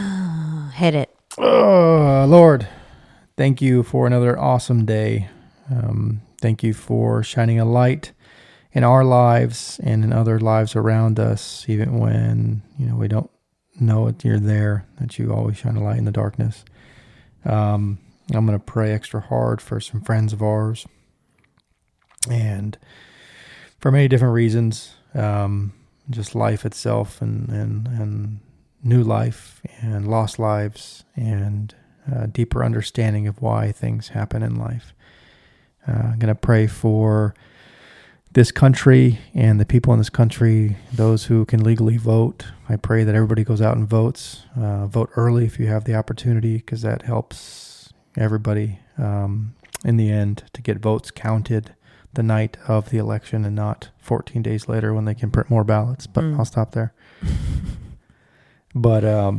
Hit it. Oh, Lord, thank you for another awesome day. Thank you for shining a light in our lives and in other lives around us, even when, we don't know it, you're there, that you always shine a light in the darkness. I'm going to pray extra hard for some friends of ours and for many different reasons, just life itself and new life and lost lives and deeper understanding of why things happen in life. I'm going to pray for this country and the people in this country, those who can legally vote. I pray that everybody goes out and votes. Vote early if you have the opportunity, because that helps everybody in the end to get votes counted the night of the election and not 14 days later when they can print more ballots. But I'll stop there. But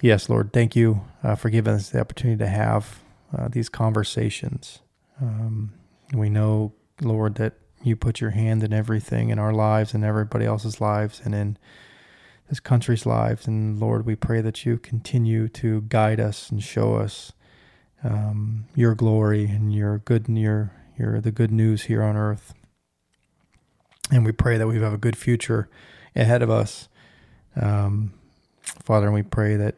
yes, Lord, thank you for giving us the opportunity to have these conversations. We know, Lord, that you put your hand in everything in our lives and everybody else's lives and in this country's lives. And Lord, we pray that you continue to guide us and show us your glory and your good and your the good news here on earth. And we pray that we have a good future ahead of us. Father, and we pray that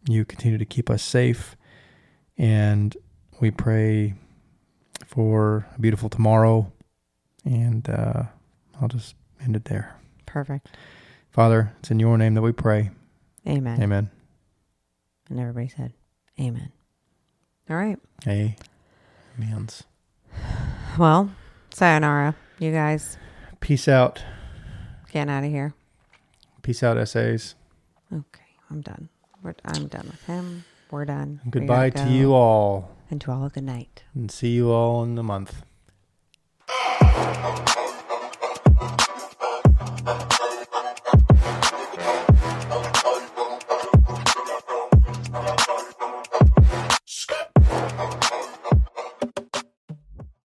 you continue to keep us safe. And we pray for a beautiful tomorrow. And I'll just end it there. Perfect. Father, it's in your name that we pray. Amen. Amen. And everybody said, amen. All right. Amen. Well, sayonara, you guys. Peace out. Getting out of here. Peace out, essays. Okay, I'm done. I'm done with him. We're done. And goodbye to you all. And to all a good night. And see you all in the month.